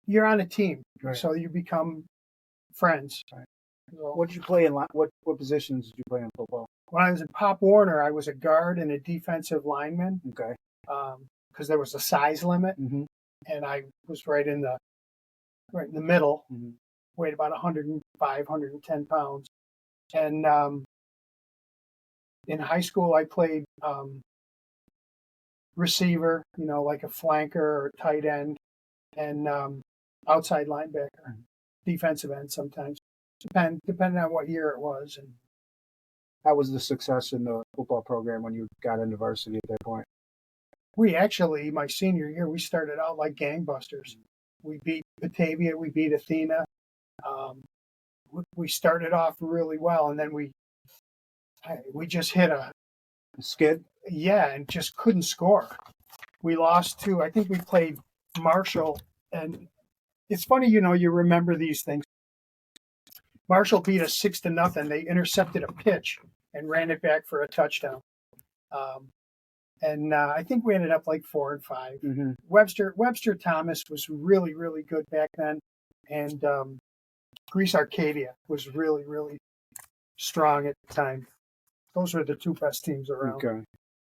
You're on a team, right. So you become friends. Right. So, what did you play in? What positions did you play in football? When I was in Pop Warner, I was a guard and a defensive lineman. Okay. Because there was a size limit, mm-hmm. and I was right in the middle. Mm-hmm. Weighed about 105, 110 pounds, and in high school I played receiver, like a flanker or tight end, and outside linebacker, defensive end sometimes, depending on what year it was. And how was the success in the football program when you got into varsity at that point? We actually, my senior year, we started out like gangbusters. We beat Batavia, we beat Athena. We started off really well, and then we just hit a skid. Yeah, and just couldn't score. We lost to, I think we played Marshall, and it's funny, you remember these things. Marshall beat us 6-0. They intercepted a pitch and ran it back for a touchdown. And I think we ended up like 4-5. Mm-hmm. Webster Thomas was really, really good back then. And Greece Arcadia was really, really strong at the time. Those were the two best teams around. Okay.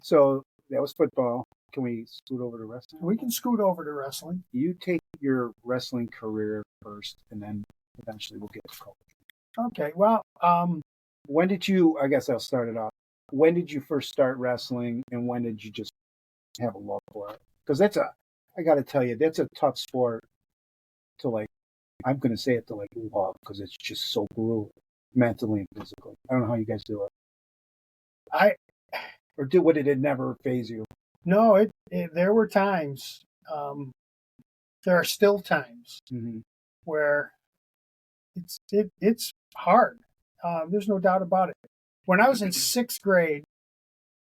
So that was football. Can we scoot over to wrestling? We can scoot over to wrestling. You take your wrestling career first, and then eventually we'll get to coaching. Okay. Well, when did you, I guess I'll start it off. When did you first start wrestling, and when did you just have a love for it? Because I got to tell you, that's a tough sport to I'm going to say it to love, because it's just so brutal mentally and physically. I don't know how you guys do it. Would it never faze you? No, there were times. There are still times mm-hmm. where it's hard. There's no doubt about it. When I was in 6th grade,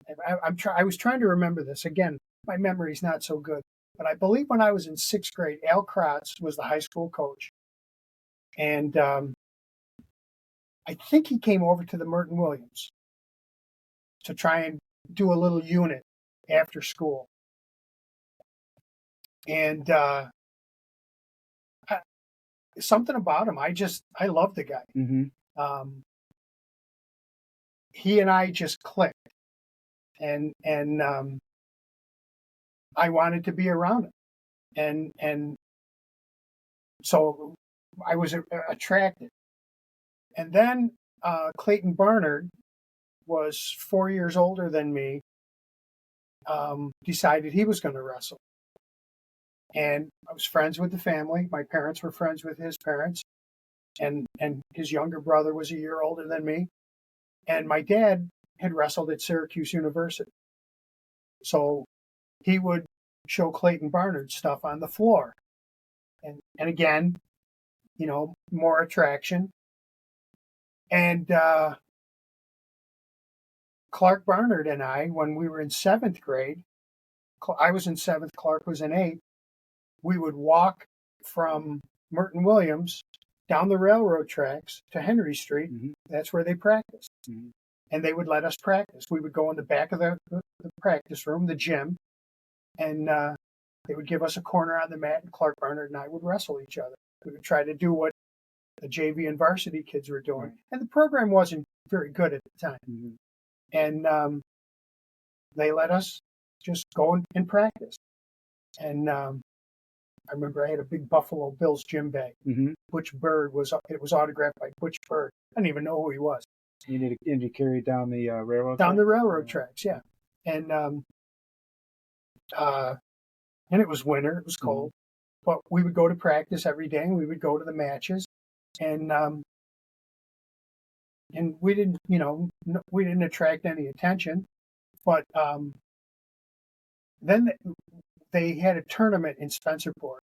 I was trying to remember this again. My memory's not so good, but I believe when I was in 6th grade, Al Kratz was the high school coach, and I think he came over to the Merton Williams to try and do a little unit after school, and something about him, I love the guy. Mm-hmm. He and I just clicked, and I wanted to be around him, and so I was attracted. And then Clayton Barnard was 4 years older than me. Decided he was going to wrestle, and I was friends with the family. My parents were friends with his parents, and his younger brother was a year older than me. And my dad had wrestled at Syracuse University, so he would show Clayton Barnard stuff on the floor, and again, more attraction. And Clark Barnard and I, when we were in 7th grade, I was in 7th, Clark was in 8th, we would walk from Merton Williams down the railroad tracks to Henry Street. Mm-hmm. That's where they practiced. Mm-hmm. And they would let us practice. We would go in the back of the practice room, the gym, and they would give us a corner on the mat, and Clark Barnard and I would wrestle each other. We would try to do what the JV and varsity kids were doing. Right. And the program wasn't very good at the time. Mm-hmm. And they let us just go and practice. And I remember I had a big Buffalo Bills gym bag. Mm-hmm. Butch Bird it was autographed by Butch Bird. I didn't even know who he was. You carry it down the railroad. Down the railroad tracks, yeah. And it was winter. It was cold, mm-hmm. But we would go to practice every day, and we would go to the matches, and we didn't, we didn't attract any attention, but then they had a tournament in Spencerport,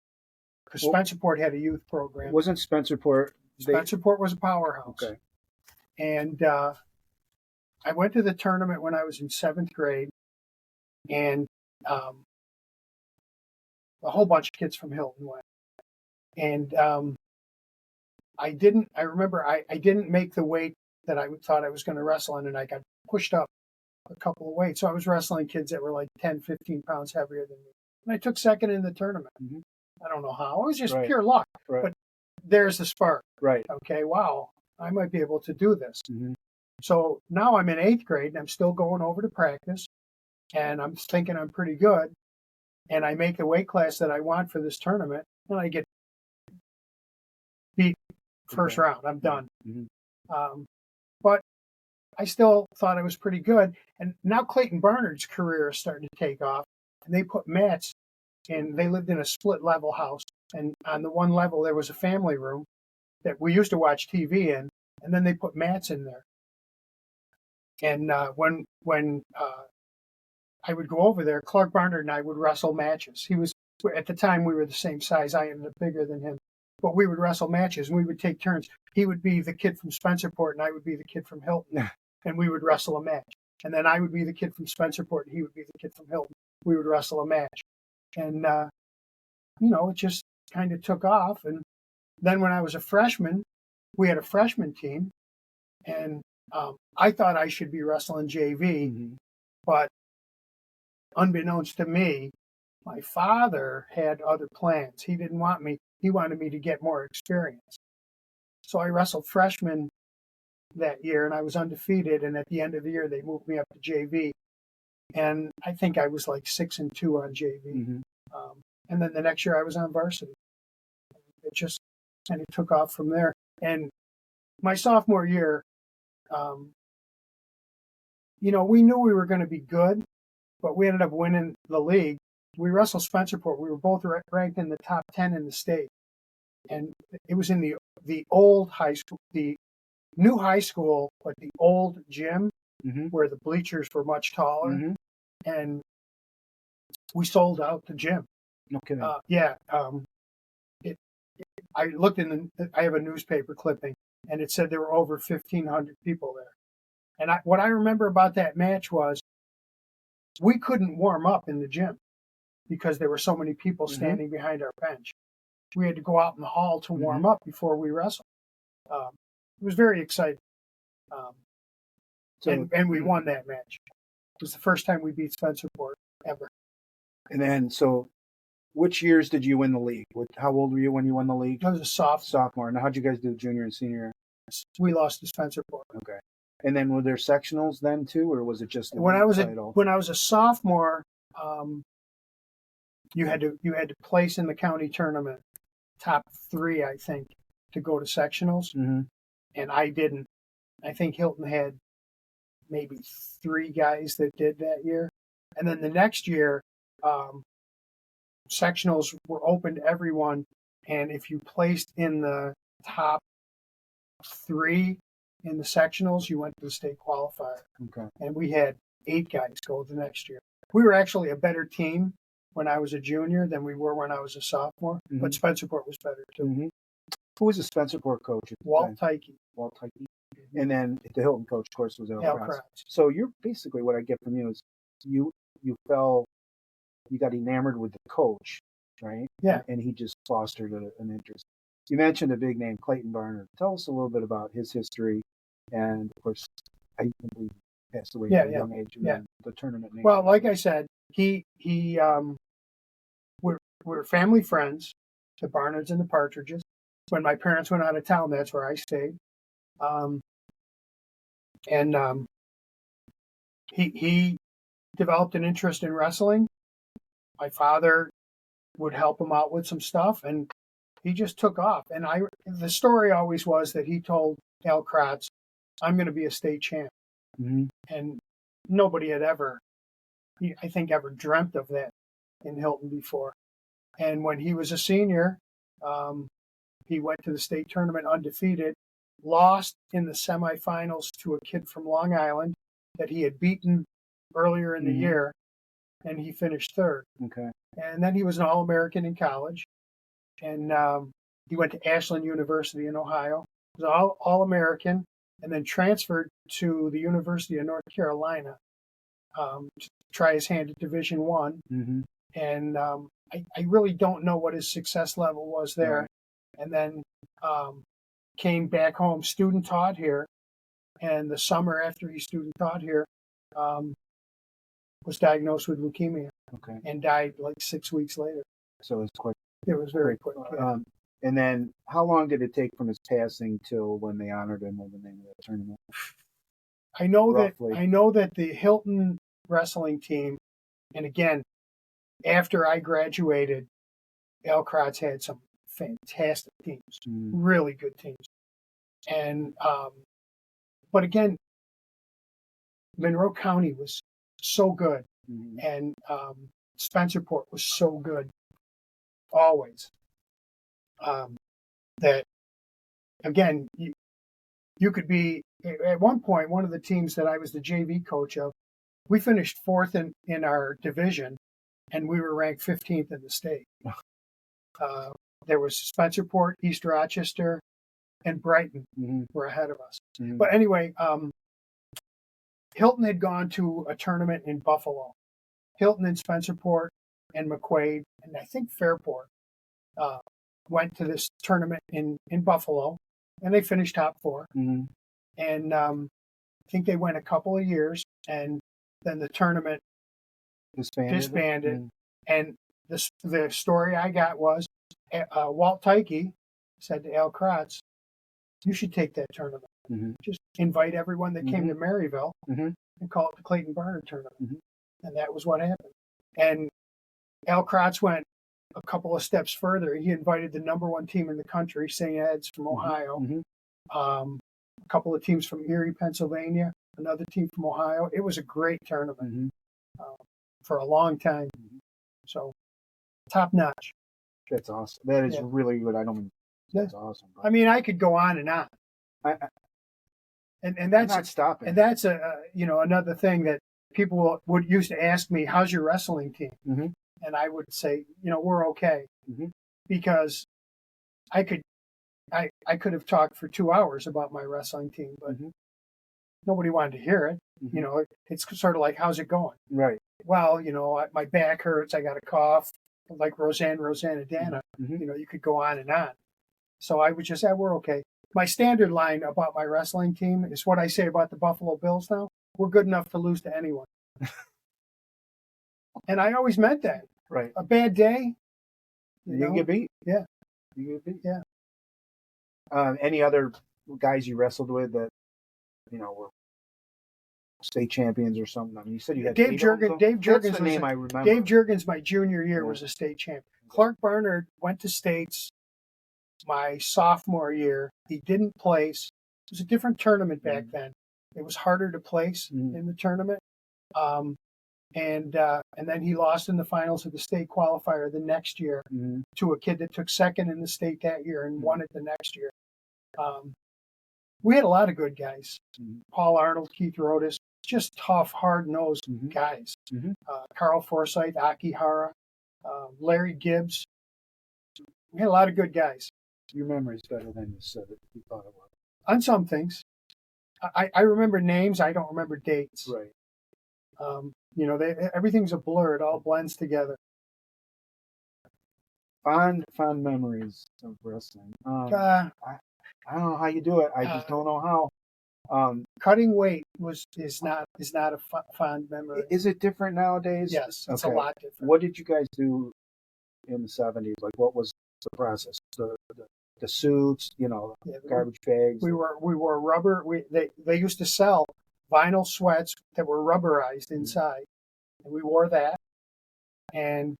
because Spencerport had a youth program. Wasn't Spencerport? Spencerport was a powerhouse. Okay. And I went to the tournament when I was in 7th grade, and a whole bunch of kids from Hilton went. And I didn't make the weight that I thought I was going to wrestle in, and I got pushed up a couple of weights. So I was wrestling kids that were like 10, 15 pounds heavier than me. And I took second in the tournament. Mm-hmm. I don't know how. It was just pure luck. Right. But there's the spark. Right. Okay, wow, I might be able to do this. Mm-hmm. So now I'm in 8th grade, and I'm still going over to practice, and I'm thinking I'm pretty good. And I make the weight class that I want for this tournament, and I get beat first round. I'm done. Mm-hmm. But I still thought I was pretty good. And now Clayton Barnard's career is starting to take off, and they put mats in. They lived in a split level house, and on the one level there was a family room that we used to watch TV in, and then they put mats in there. And when I would go over there, Clark Barnard and I would wrestle matches. At the time we were the same size. I ended up bigger than him, but we would wrestle matches, and we would take turns. He would be the kid from Spencerport, and I would be the kid from Hilton, and we would wrestle a match. And then I would be the kid from Spencerport, and he would be the kid from Hilton. We would wrestle a match, and it just kind of took off. And then when I was a freshman, we had a freshman team, and I thought I should be wrestling JV, mm-hmm. But unbeknownst to me, my father had other plans. He didn't want me. He wanted me to get more experience. So I wrestled freshman that year, and I was undefeated. And at the end of the year, they moved me up to JV. And I think I was like 6-2 on JV. Mm-hmm. And then the next year I was on varsity. It just kind of took off from there. And my sophomore year, we knew we were going to be good, but we ended up winning the league. We wrestled Spencerport. We were both ranked in the top 10 in the state. And it was in the old high school, the new high school, but the old gym, mm-hmm. where the bleachers were much taller. Mm-hmm. And we sold out the gym. Okay. I looked I have a newspaper clipping, and it said there were over 1,500 people there. And what I remember about that match was we couldn't warm up in the gym because there were so many people standing behind our bench. We had to go out in the hall to warm up before we wrestled. It was very exciting. And we won that match. It was the first time we beat Spencerport ever. And then, so which years did you win the league? How old were you when you won the league? I was a sophomore. Now, how'd you guys do junior and senior year? We lost to Spencerport. Okay. And then were there sectionals then too, or was it just the when I was title? When I was a sophomore, you had to place in the county tournament, top 3, I think, to go to sectionals, and I didn't. I think Hilton had maybe 3 guys that did that year, and then the next year, sectionals were open to everyone, and if you placed in the top 3 in the sectionals, you went to the state qualifier. Okay. And we had 8 guys go the next year. We were actually a better team when I was a junior than we were when I was a sophomore, but Spencerport was better too. Who was the Spencerport coach? Walt Tyke. Walt Tyke. And then the Hilton coach, of course, was Al Kratz. So you're basically, what I get from you is you got enamored with the coach, right? Yeah. And he just fostered an interest. You mentioned a big name, Clayton Barnard. Tell us a little bit about his history, and of course, I believe he passed away at a young age. The tournament name. Well, like I said, we're family friends, the Barnards and the Partridges. When my parents went out of town, that's where I stayed. He developed an interest in wrestling. My father would help him out with some stuff, and he just took off. And the story always was that he told Al Kratz, "I'm going to be a state champ." And nobody had ever dreamt of that in Hilton before. And when he was a senior, he went to the state tournament undefeated, lost in the semifinals to a kid from Long Island that he had beaten earlier in the year, and he finished 3rd. Okay. And then he was an All-American in college, and he went to Ashland University in Ohio. He was All-American, and then transferred to the University of North Carolina to try his hand at Division I. And I really don't know what his success level was there. Right. And then came back home, student taught here, and the summer after he student taught here, was diagnosed with leukemia. Okay. And died like 6 weeks later. So it's quick. It was very quick. Yeah. And then how long did it take from his passing till when they honored him with the name of the tournament? I know that the Hilton wrestling team, and again, after I graduated, Al Kratz had some fantastic teams, really good teams. And but again, Monroe County was so good, and Spencerport was so good, always. That again, you could be at one point one of the teams that I was the JV coach of. We finished 4th in our division, and we were ranked 15th in the state. There was Spencerport, East Rochester, and Brighton were ahead of us. But anyway, Hilton had gone to a tournament in Buffalo. Hilton and Spencerport and McQuaid, and I think Fairport, went to this tournament in Buffalo, and they finished top 4. And I think they went a couple of years, and then the tournament disbanded. And the story I got was Walt Tyke said to Al Kratz, "You should take that tournament. Just invite everyone that came to Maryville and call it the Clayton Barnard tournament." And that was what happened. And Al Kratz went a couple of steps further. He invited the number 1 team in the country, St. Ed's from Ohio, a couple of teams from Erie, Pennsylvania, another team from Ohio. It was a great tournament for a long time. So top notch. That's awesome. That is really good. That's awesome. I mean, I could go on and on. And that's not stopping. And that's another thing that people would used to ask me, "How's your wrestling team?" And I would say, we're okay, because I could have talked for 2 hours about my wrestling team, but nobody wanted to hear it. It's sort of like, "How's it going?" Right. well, my back hurts, I got a cough, like Rosanna, you could go on and on. So I would just say, we're okay. My standard line about my wrestling team is what I say about the Buffalo Bills now. We're good enough to lose to anyone. And I always meant that. Right. A bad day, You can get beat. Yeah. You get beat. Yeah. Any other guys you wrestled with that, were state champions or something? I mean, you said you had Dave Jurgens. Dave Jurgens That's the name I remember. Dave Jurgens, my junior year, was a state champion. Clark Barnard went to states my sophomore year. He didn't place. It was a different tournament back then. It was harder to place in the tournament. And then he lost in the finals of the state qualifier the next year to a kid that took second in the state that year and won it the next year. We had a lot of good guys. Paul Arnold, Keith Rodas, just tough, hard-nosed guys. Carl Forsyth, Aki Hara, Larry Gibbs. We had a lot of good guys. Your memory's better than you said it. You thought it was. On some things. I remember names. I don't remember dates. Right. Everything's a blur. It all blends together. Fond memories of wrestling. I don't know how you do it. I just don't know how. Cutting weight is not a fond memory. Is it different nowadays? Yes, it's a lot different. What did you guys do in the 70s? Like, what was the process? The suits, garbage bags. We wore rubber. They used to sell vinyl sweats that were rubberized inside, and we wore that, and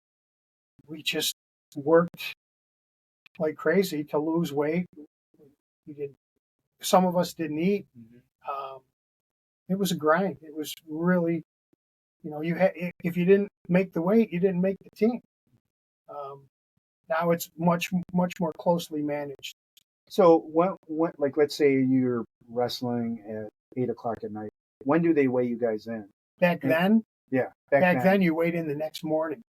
we just worked like crazy to lose weight. We did. Some of us didn't eat. It was a grind. It was really, you had, if you didn't make the weight, you didn't make the team. Now it's much more closely managed. So when like, let's say you're wrestling at 8:00 at night, when do they weigh you guys in? Back then? Yeah. Back then you weighed in the next morning.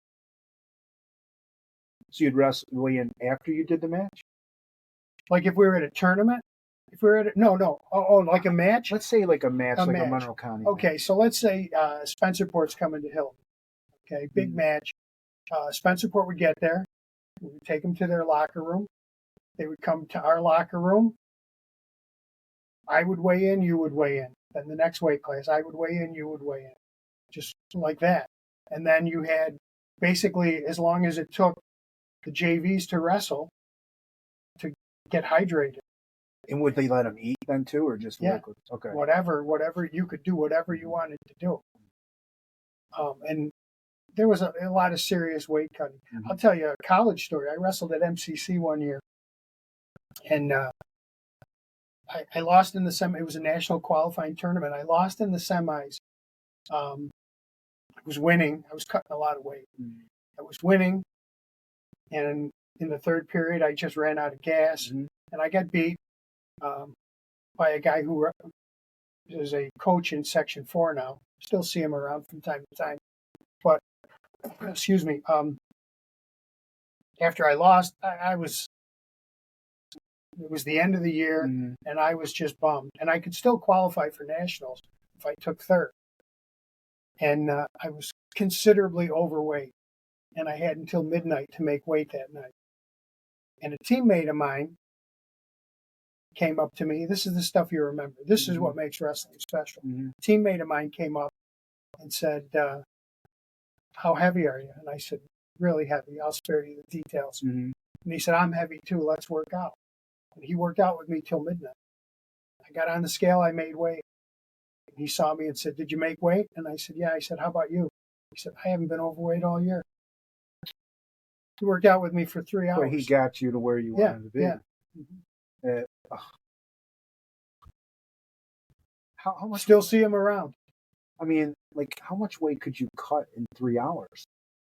So you'd weigh in after you did the match? Like if we were at a tournament? If we were at like a match? Let's say like a match, a Monroe County. Okay, so let's say Spencerport's coming to Hilton. Okay, big match. Spencerport would get there. We would take them to their locker room. They would come to our locker room. I would weigh in, you would weigh in. Then the next weight class, I would weigh in, you would weigh in. Just like that. And then you had basically, as long as it took the JVs to wrestle, to get hydrated. And would they let them eat then too, or just liquid? Okay. Whatever you could do, whatever you wanted to do. And there was a lot of serious weight cutting. I'll tell you a college story. I wrestled at MCC one year, and I lost in the semi. It was a national qualifying tournament. I lost in the semis. I was winning. I was cutting a lot of weight. I was winning, and in the third period, I just ran out of gas, and I got beat by a guy who is a coach in Section 4 now. Still see him around from time to time. But, excuse me, after I lost, it was the end of the year, and I was just bummed. And I could still qualify for nationals if I took third. And I was considerably overweight, and I had until midnight to make weight that night. And a teammate of mine came up to me. This is the stuff you remember. This is what makes wrestling special. A teammate of mine came up and said, how heavy are you? And I said, really heavy. I'll spare you the details. And he said, I'm heavy too. Let's work out. And he worked out with me till midnight. I got on the scale. I made weight. And he saw me and said, did you make weight? And I said, yeah. I said, how about you? He said, I haven't been overweight all year. He worked out with me for 3 hours. Well, he got you to where you wanted to be. Yeah. How much? Still see him around. I mean, like, how much weight could you cut in 3 hours?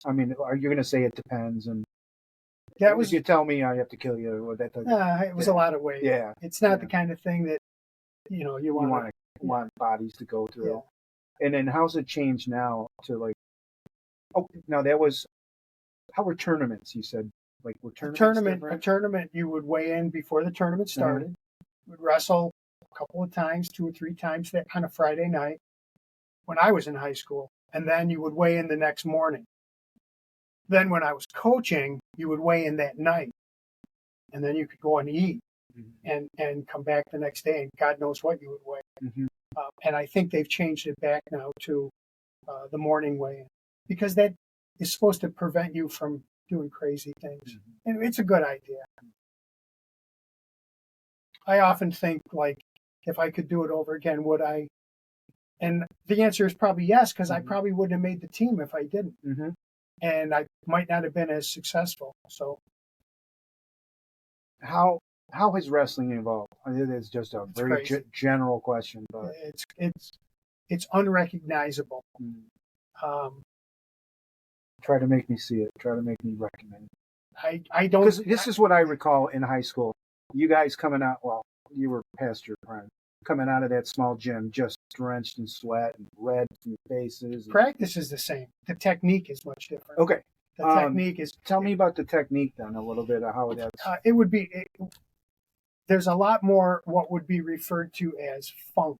I mean, are you going to say it depends? And if you tell me I have to kill you, or that it was a lot of weight. Yeah, it's not the kind of thing that you want bodies to go through. Yeah. And then how's it changed now to like? Oh, now that was how were tournaments? You said like were tournaments a tournament you would weigh in before the tournament started. You would wrestle a couple of times, 2 or 3 times on a Friday night. When I was in high school, and then you would weigh in the next morning. Then when I was coaching, you would weigh in that night, and then you could go and eat and come back the next day, and God knows what you would weigh. Mm-hmm. And I think they've changed it back now to the morning weigh-in, because that is supposed to prevent you from doing crazy things. And it's a good idea. I often think, like, if I could do it over again, would I? And the answer is probably yes, because I probably wouldn't have made the team if I didn't. And I might not have been as successful. So How has wrestling evolved? It's just a very general question, but it's unrecognizable. Try to make me see it. Try to make me recommend it. I don't. This is what I recall in high school. You guys coming out. Well, you were past your prime. Coming out of that small gym, just drenched in sweat and red from your faces. Practice is the same. The technique is much different. Okay. The technique is. Tell me about the technique then, a little bit of how that's. It would be. There's a lot more what would be referred to as funk.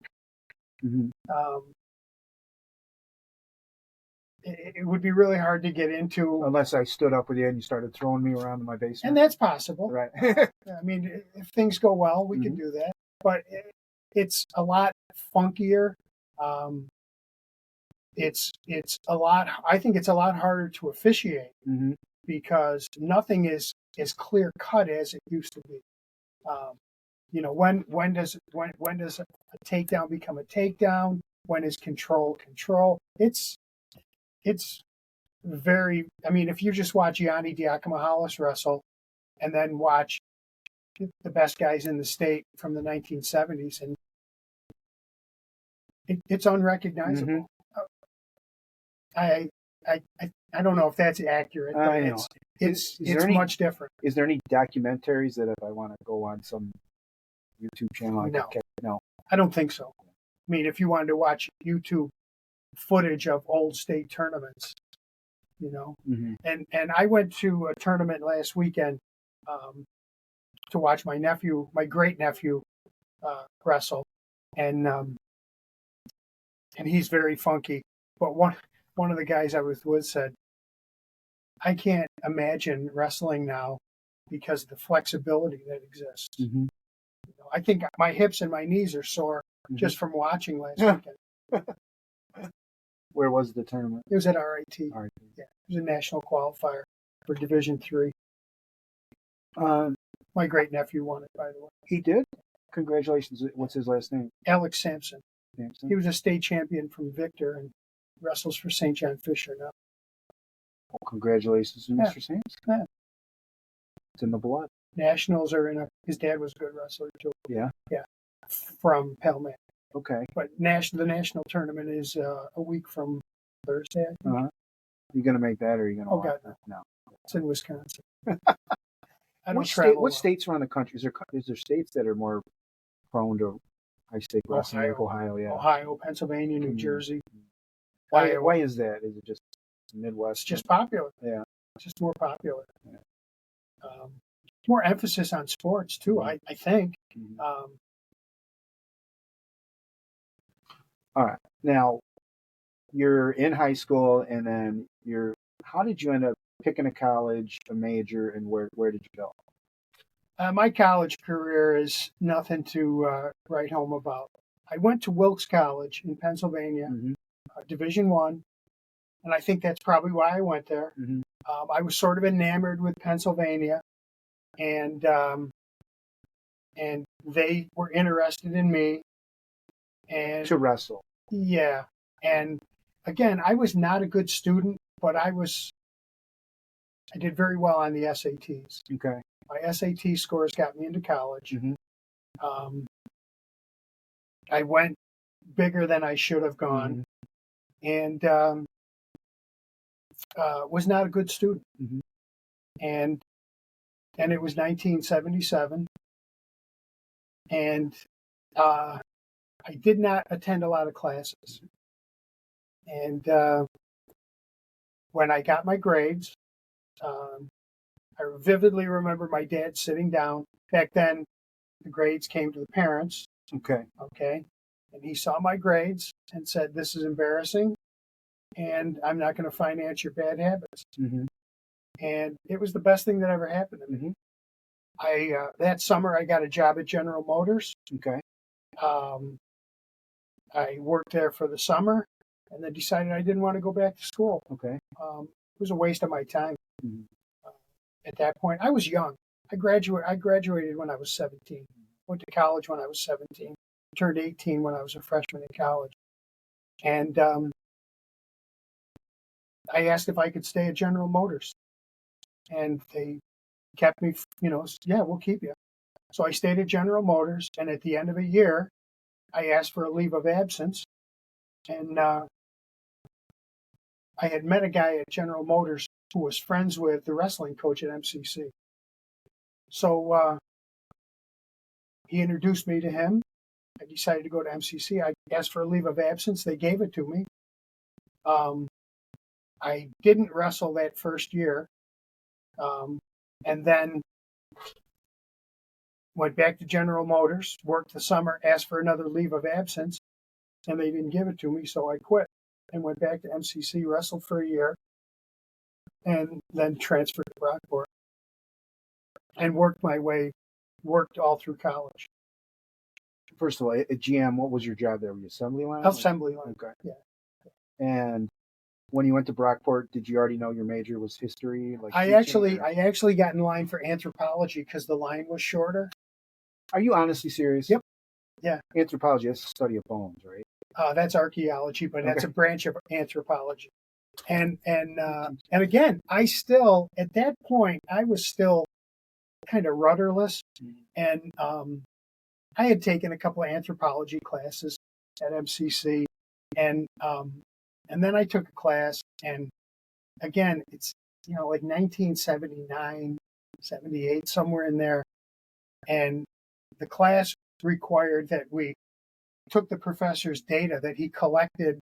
It would be really hard to get into. Unless I stood up with you and you started throwing me around in my basement. And that's possible. Right. I mean, if things go well, we can do that. But it's a lot funkier. It's a lot. I think it's a lot harder to officiate because nothing is as clear cut as it used to be. When does a takedown become a takedown? When is control? It's very. I mean, if you just watch Yanni Diakomahalis wrestle, and then watch the best guys in the state from the 1970s, and it's unrecognizable. I don't know if that's accurate, but it's much different. Is there any documentaries that if I want to go on some YouTube channel, no, I don't think so. I mean, if you wanted to watch YouTube footage of old state tournaments, and I went to a tournament last weekend to watch my great nephew wrestle, and he's very funky. But one of the guys I was with said, I can't imagine wrestling now because of the flexibility that exists. I think my hips and my knees are sore just from watching last weekend. Where was the tournament? It was at RIT. Yeah, it was a national qualifier for Division III. My great nephew won it, by the way. He did? Congratulations. What's his last name? Alex Sampson. He was a state champion from Victor and wrestles for St. John Fisher now. Well, congratulations to Mr. Sampson. Yeah. It's in the blood. Nationals are his dad was a good wrestler too. Yeah? Yeah. From Pelman. Okay. But the national tournament is a week from Thursday, I think. You going to make that, or are you going to? Oh, God, no. It's in Wisconsin. What states around the country? Is there states that are more prone to high stake wrestling? Ohio, yeah. Ohio, Pennsylvania, New Jersey. Why is that? Is it just Midwest? It's just popular. Yeah. It's just more popular. Yeah. More emphasis on sports too, I think. All right. Now, you're in high school, and then how did you end up picking a college, a major, and where did you go? My college career is nothing to write home about. I went to Wilkes College in Pennsylvania, Division I, and I think that's probably why I went there. I was sort of enamored with Pennsylvania, and they were interested in me. And to wrestle. Yeah. And again, I was not a good student, but I did very well on the SATs. Okay. My SAT scores got me into college. I went bigger than I should have gone, and was not a good student. And it was 1977, and I did not attend a lot of classes. And when I got my grades, I vividly remember my dad sitting down. Back then, the grades came to the parents. Okay. And he saw my grades and said, "This is embarrassing. and I'm not going to finance your bad habits. Mm-hmm. And it was the best thing that ever happened to me. Mm-hmm. That summer I got a job at General Motors. Okay. Um, I worked there for the summer, and then decided I didn't want to go back to school. Okay. It was a waste of my time. Mm-hmm. At that point, I was young. I graduated when I was 17. Went to college when I was 17. Turned 18 when I was a freshman in college. And I asked if I could stay at General Motors. And they kept me, yeah, we'll keep you. So I stayed at General Motors. And at the end of a year, I asked for a leave of absence. And I had met a guy at General Motors who was friends with the wrestling coach at MCC. So he introduced me to him. I decided to go to MCC. I asked for a leave of absence. They gave it to me. I didn't wrestle that first year. And then went back to General Motors, worked the summer, asked for another leave of absence, and they didn't give it to me, so I quit and went back to MCC, wrestled for a year, and then transferred to Brockport and worked all through college. First of all, at GM, what was your job there? Were you assembly line? Assembly line. Okay. Yeah. And when you went to Brockport, did you already know your major was history? I actually got in line for anthropology because the line was shorter. Are you honestly serious? Yep. Yeah. Anthropology, that's the study of bones, right? That's archaeology, but that's a branch of anthropology. And again, I still, at that point, I was still kind of rudderless. And I had taken a couple of anthropology classes at MCC, and then I took a class, and again, it's, like 1979, 78, somewhere in there. And the class required that we took the professor's data that he collected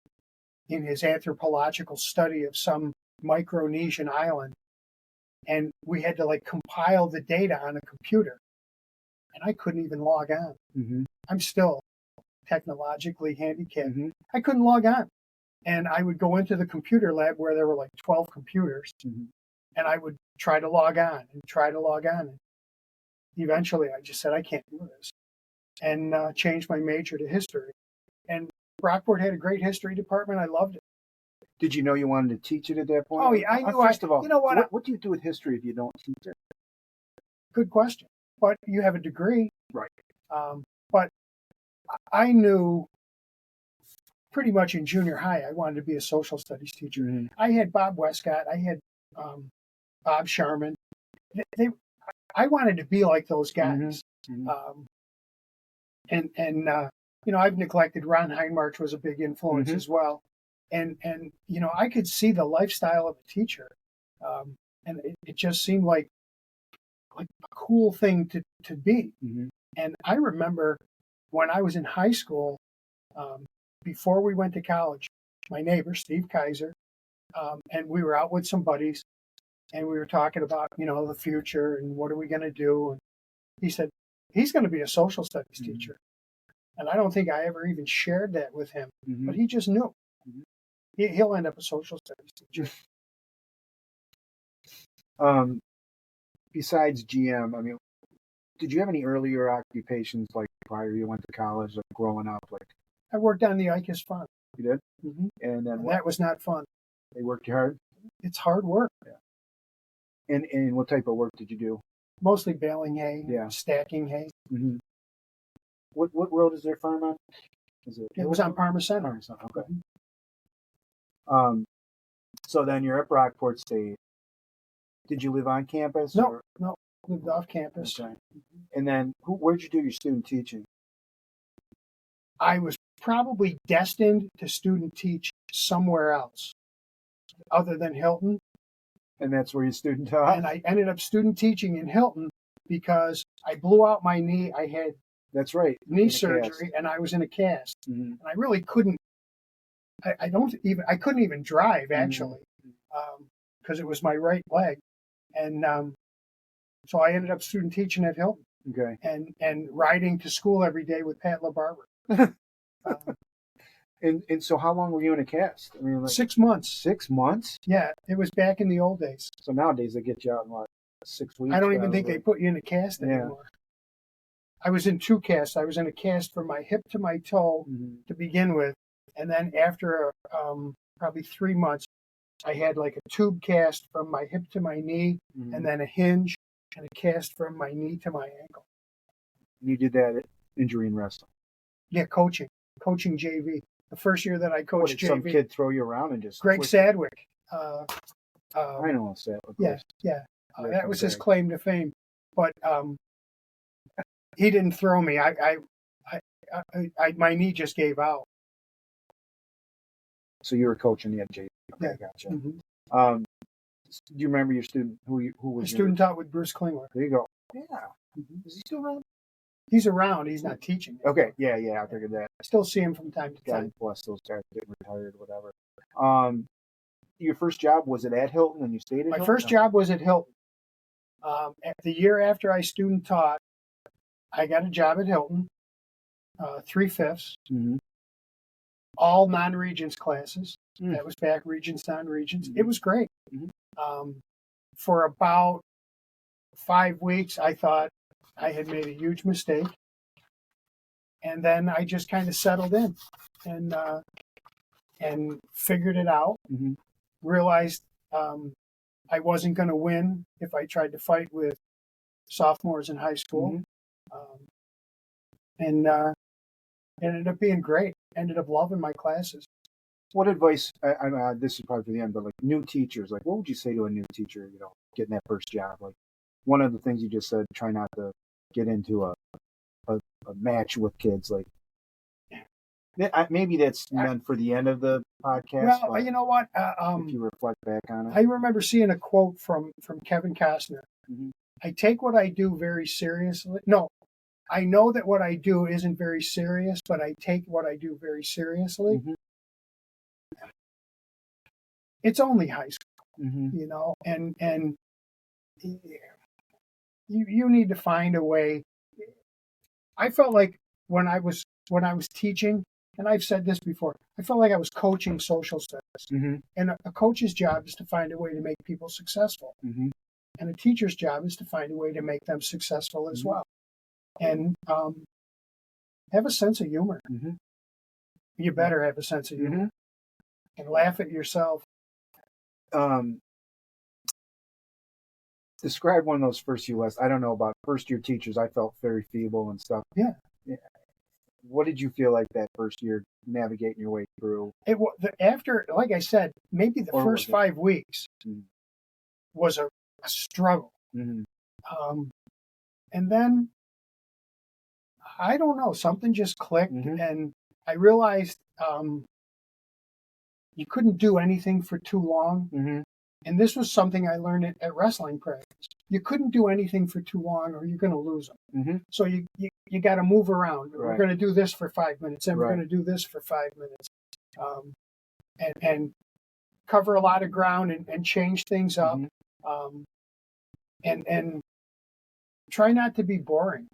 in his anthropological study of some Micronesian island. And we had to compile the data on a computer. And I couldn't even log on. Mm-hmm. I'm still technologically handicapped. Mm-hmm. I couldn't log on. And I would go into the computer lab where there were 12 computers. Mm-hmm. And I would try to log on. And eventually I just said, I can't do this. And changed my major to history. And Brockport had a great history department. I loved it. Did you know you wanted to teach it at that point? Oh, yeah, I knew. First of all, you know what do you do with history if you don't teach it? Good question. But you have a degree. Right. But I knew pretty much in junior high I wanted to be a social studies teacher. Mm-hmm. I had Bob Westcott. I had Bob Sharman. I wanted to be like those guys. Mm-hmm. I've neglected Ron Heinmarch was a big influence as well. And I could see the lifestyle of a teacher. And it just seemed like a cool thing to be. Mm-hmm. And I remember when I was in high school, before we went to college, my neighbor, Steve Kaiser, and we were out with some buddies, and we were talking about, the future and what are we going to do. And he said, he's going to be a social studies teacher. And I don't think I ever even shared that with him, but he just knew. He'll end up a social studies teacher. Besides GM, did you have any earlier occupations prior you went to college, growing up? I worked on the ICAS fund. You did? Mm-hmm. And then that was not fun. They worked you hard? It's hard work. Yeah. And what type of work did you do? Mostly baling hay, stacking hay. Mm-hmm. What road is their farm on? It was on Parmesan. Okay. So then you're at Brockport State. Did you live on campus? No, lived off campus. Okay. And then where'd you do your student teaching? I was probably destined to student teach somewhere else other than Hilton. And that's where you student taught? And I ended up student teaching in Hilton because I blew out my knee. I had knee surgery, and I was in a cast. Mm-hmm. And I really couldn't. I couldn't even drive actually, because it was my right leg, and so I ended up student teaching at Hilton. Okay. And riding to school every day with Pat LaBarbera. And so how long were you in a cast? I mean, like 6 months. 6 months? Yeah, it was back in the old days. So nowadays they get you out in what, 6 weeks? I don't even think probably. they put you in a cast Yeah. anymore. I was in 2 casts. I was in a cast from my hip to my toe to begin with, and then after probably 3 months, I had like a tube cast from my hip to my knee, and then a hinge and a cast from my knee to my ankle. You did that at Injury and Wrestling. Yeah, coaching JV. The first year that I What, coached did some JV, kid throw you around and just Greg twist- Sadwick. I know Sadwick. Yeah, Yeah, that was his Greg. claim to fame. But he didn't throw me. My knee just gave out. So you were coaching the JV. Okay, Yeah. gotcha. Mm-hmm. Do you remember your student? Who was The your student taught with Bruce Klingler. There you go. Yeah. Is he still around? He's around. He's not teaching. Okay. Yeah. I figured that. I still see him from time to time. God bless those guys getting retired or whatever. Your first job, was it at Hilton and you stayed at My Hilton? first job was at Hilton. The year after I student taught, I got a job at Hilton, 3/5, all non-Regents classes. That was back Regents, non-Regents. It was great. For about 5 weeks, I thought I had made a huge mistake. And then I just kind of settled in and figured it out, realized I wasn't going to win if I tried to fight with sophomores in high school. And it ended up being great. Ended up loving my classes. What advice, this is probably for the end, but like new teachers, like what would you say to a new teacher, getting that first job? Like one of the things you just said, try not to get into a match with kids. Like maybe that's meant for the end of the podcast. Well, you know what? If you reflect back on it. I remember seeing a quote from Kevin Costner. I take what I do very seriously. No, I know that what I do isn't very serious, but I take what I do very seriously. It's only high school, and you need to find a way. I felt like when I was teaching, and I've said this before, I felt like I was coaching social studies. And a coach's job is to find a way to make people successful. And a teacher's job is to find a way to make them successful as well. And have a sense of humor. You better have a sense of humor. And laugh at yourself. Describe one of those first few lessons. I don't know about first year teachers. I felt very feeble and stuff. Yeah. What did you feel like that first year navigating your way through? After, like I said, maybe the first 5 weeks was a struggle. And then, I don't know, something just clicked, and I realized you couldn't do anything for too long. And this was something I learned at wrestling practice. You couldn't do anything for too long or you're going to lose them. So you got to move around. Right. We're going to do this for 5 minutes, and we're going to do this for 5 minutes. And cover a lot of ground and change things up. And try not to be boring.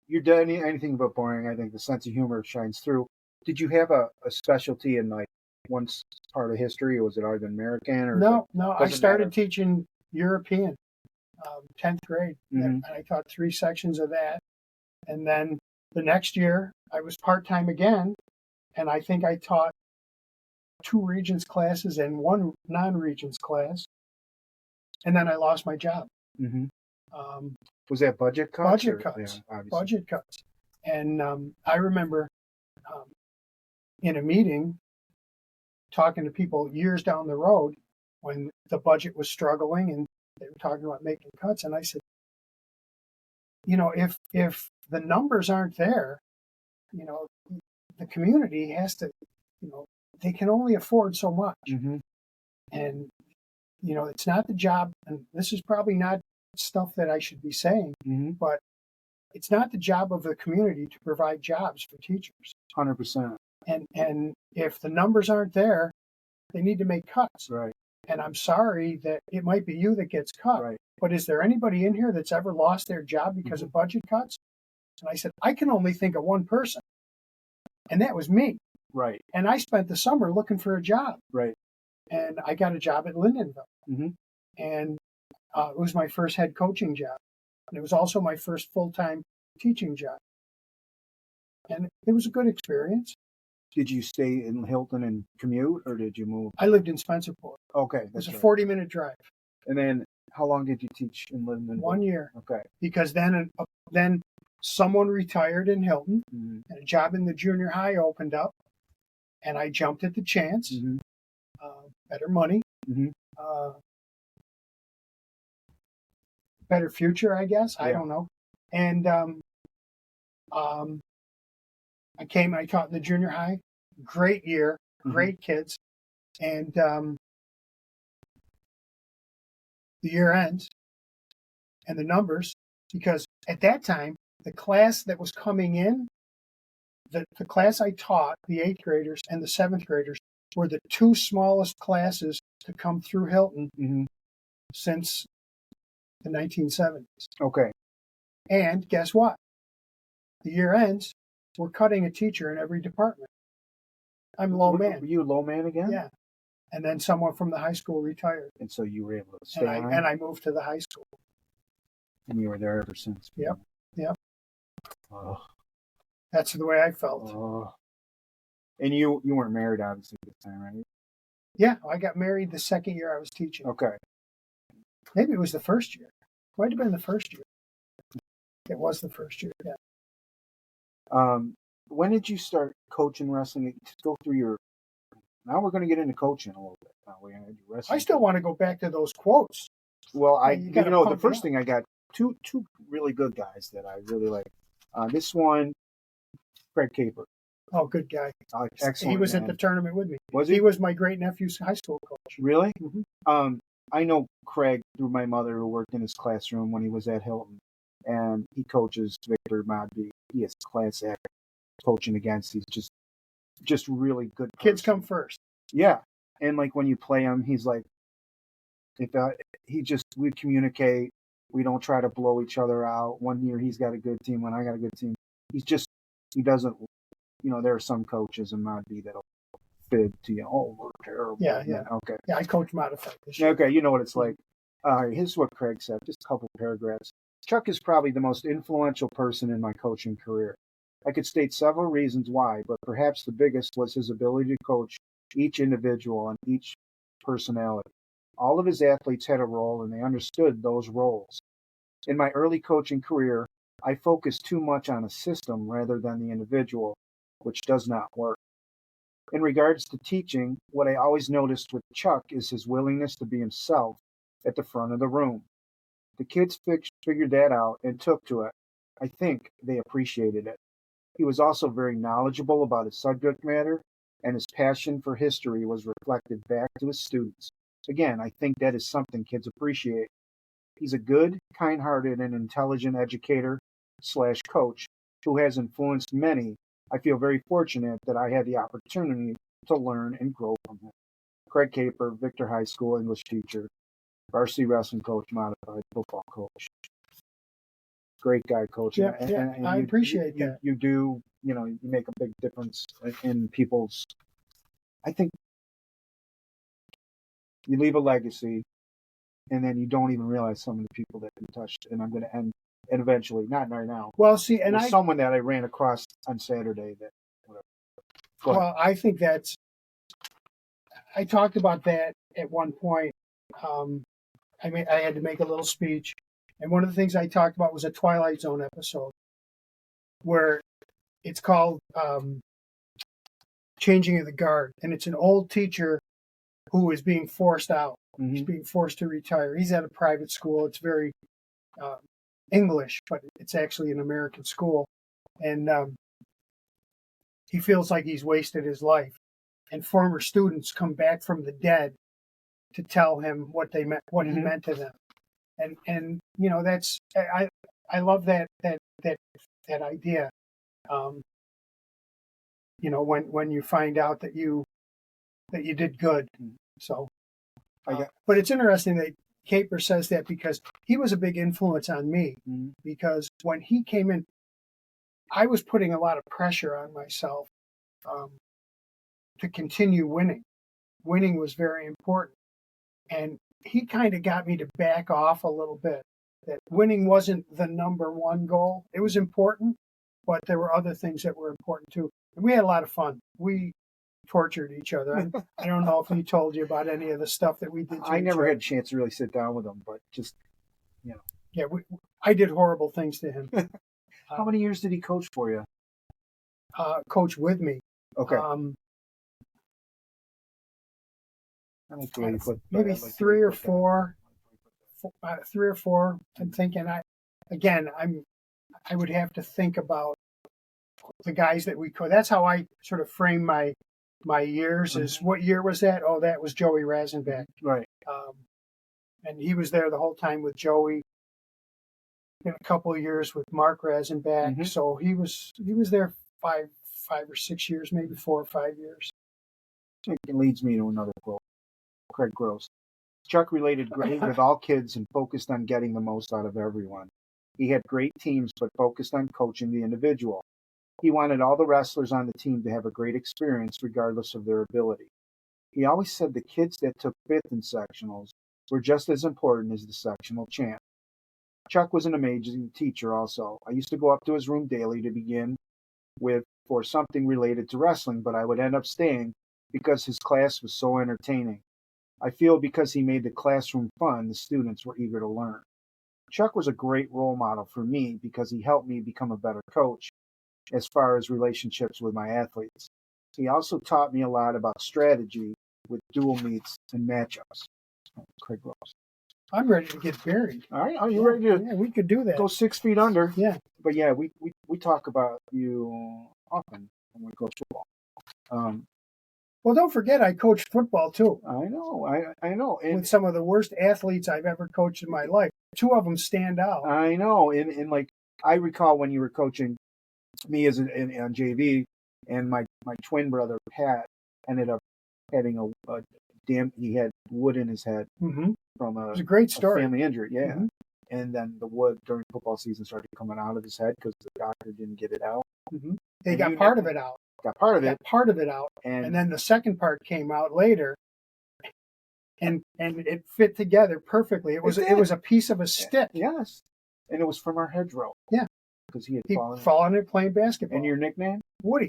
You're done anything but boring. I think the sense of humor shines through. Did you have a specialty in like one part of history, or was it either American or no? I started teaching European, 10th grade, and I taught 3 sections of that. And then the next year I was part-time again, and I think I taught 2 Regents classes and 1 non-Regents class. And then I lost my job. Was that budget cuts? Budget cuts. Yeah, budget cuts. And I remember in a meeting talking to people years down the road when the budget was struggling and they were talking about making cuts. And I said, if the numbers aren't there, the community has to, they can only afford so much. And, it's not the job, and this is probably not stuff that I should be saying, but it's not the job of the community to provide jobs for teachers. 100%. And if the numbers aren't there, they need to make cuts. Right. And I'm sorry that it might be you that gets cut. Right. But is there anybody in here that's ever lost their job because of budget cuts? And I said, I can only think of one person. And that was me. Right. And I spent the summer looking for a job. Right. And I got a job at Lindenville. Mm-hmm. And it was my first head coaching job. And it was also my first full-time teaching job. And it was a good experience. Did you stay in Hilton and commute, or did you move? I lived in Spencerport. Okay. It was a right. 40-minute drive. And then how long did you teach in Lindenville? 1 year. Okay. Because then someone retired in Hilton, Mm-hmm. and a job in the junior high opened up, and I jumped at the chance. Mm-hmm. Better money. Mm-hmm. Better future, I guess. Yeah. I don't know. And I taught in the junior high. Great year, great kids. And the year ends, and the numbers, because at that time, the class that was coming in, the class I taught, the 8th graders and the 7th graders, were the two smallest classes to come through Hilton since the 1970s. Okay. And guess what? The year ends, we're cutting a teacher in every department. I'm low man. Were you a low man again? Yeah. And then someone from the high school retired. And so you were able to stay on? And I moved to the high school. And you were there ever since? Yep. Yep. Oh. That's the way I felt. Oh. And you weren't married, obviously, at the time, right? Yeah, I got married the second year I was teaching. Okay. Maybe it was the first year. Might have been the first year. It was the first year, yeah. When did you start coaching wrestling? Go through your... Now we're going to get into coaching a little bit. Now we're going to do wrestling. I still want to go back to those quotes. Well, the first up. thing I got two really good guys that I really like. This one, Craig Caper. Oh, good guy. Excellent. He was man. at the tournament with me. Was he? He was my great nephew's high school coach. Really? Mm-hmm. I know Craig through my mother, who worked in his classroom when he was at Hilton, and he coaches Victor Modby. He is class act coaching against. He's just really good. Kids come first. Yeah, and like when you play him, he's like, we communicate. We don't try to blow each other out. One year he's got a good team, when I got a good team. He doesn't. There are some coaches in Modby that'll fib to you. Oh, we're terrible. Yeah. Okay. Yeah, I coach modified this year. Okay, you know what it's like. Here's what Craig said, just a couple of paragraphs. Chuck is probably the most influential person in my coaching career. I could state several reasons why, but perhaps the biggest was his ability to coach each individual and each personality. All of his athletes had a role, and they understood those roles. In my early coaching career, I focused too much on a system rather than the individual, which does not work. In regards to teaching, what I always noticed with Chuck is his willingness to be himself at the front of the room. The kids figured that out and took to it. I think they appreciated it. He was also very knowledgeable about his subject matter, and his passion for history was reflected back to his students. Again, I think that is something kids appreciate. He's a good, kind-hearted, and intelligent educator/coach who has influenced many. I feel very fortunate that I had the opportunity to learn and grow from him. Craig Caper, Victor High School English teacher, varsity wrestling coach, modified football coach. Great guy coaching. Yeah, and I appreciate that. You do, you make a big difference in people's... I think you leave a legacy, and then you don't even realize some of the people that you touched. And I'm going to end, and eventually, not right now. Well, see, and someone that I ran across on Saturday that, whatever. Well, I think I talked about that at one point. I had to make a little speech, and one of the things I talked about was a Twilight Zone episode where it's called Changing of the Guard, and it's an old teacher who is being forced out. Mm-hmm. He's being forced to retire. He's at a private school. It's very English, but it's actually an American school, and he feels like he's wasted his life. And former students come back from the dead to tell him what they meant, what he meant to them. And that's I love that idea. When you find out that you did good. So, but it's interesting that Caper says that because he was a big influence on me. Mm-hmm. Because when he came in, I was putting a lot of pressure on myself to continue winning. Winning was very important. And he kind of got me to back off a little bit, that winning wasn't the number one goal. It was important, but there were other things that were important too. And we had a lot of fun. We tortured each other. I don't know if he told you about any of the stuff that we did. I never had a chance to really sit down with him, but just, Yeah, I did horrible things to him. How many years did he coach for you? Coach with me. Okay. Maybe 3 or 4. 3 or 4. I'm thinking. I would have to think about the guys that we could. That's how I sort of frame my years. Is what year was that? Oh, that was Joey Rasenbach. Right. And he was there the whole time with Joey. In a couple of years with Mark Rasenbach. So he was there 5 or 6 years, maybe 4 or 5 years. It leads me to another quote. Craig Gross. Chuck related great with all kids and focused on getting the most out of everyone. He had great teams, but focused on coaching the individual. He wanted all the wrestlers on the team to have a great experience regardless of their ability. He always said the kids that took fifth in sectionals were just as important as the sectional champ. Chuck was an amazing teacher also. I used to go up to his room daily to begin with for something related to wrestling, but I would end up staying because his class was so entertaining. I feel because he made the classroom fun, the students were eager to learn. Chuck was a great role model for me because he helped me become a better coach as far as relationships with my athletes. He also taught me a lot about strategy with dual meets and matchups. Craig Ross. I'm ready to get buried. All right, are you ready to? Yeah, we could do that. Go 6 feet under. Yeah. But yeah, we talk about you often when we coach football. Well, don't forget, I coached football too. I know. And with some of the worst athletes I've ever coached in my life. 2 of them stand out. I know. And like, I recall when you were coaching me on JV, and my twin brother, Pat, ended up having he had wood in his head from it was a great story. Family injury, yeah. And then the wood during football season started coming out of his head because the doctor didn't get it out. They got part of it out. Got part of it out, and then the second part came out later, and it fit together perfectly. It was a piece of a stick. Yes, and it was from our hedgerow. Yeah, because he had fallen it playing basketball. And your nickname? Woody.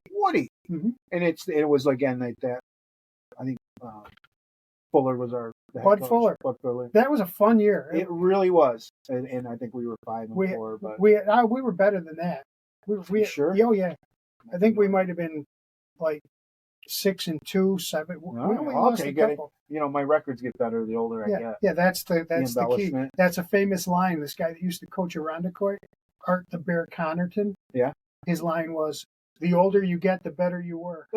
And it was again like that. I think Fuller was our Bud Fuller. That was a fun year. It really was, and I think we were 5-4. But we were better than that. We sure? Oh yeah. I think we might have been like 6-2, 7. We only lost a couple. My records get better the older I get. Yeah, that's the key. That's a famous line. This guy that used to coach Irondequoit, Art the Bear Connerton. Yeah. His line was, "The older you get, the better you were."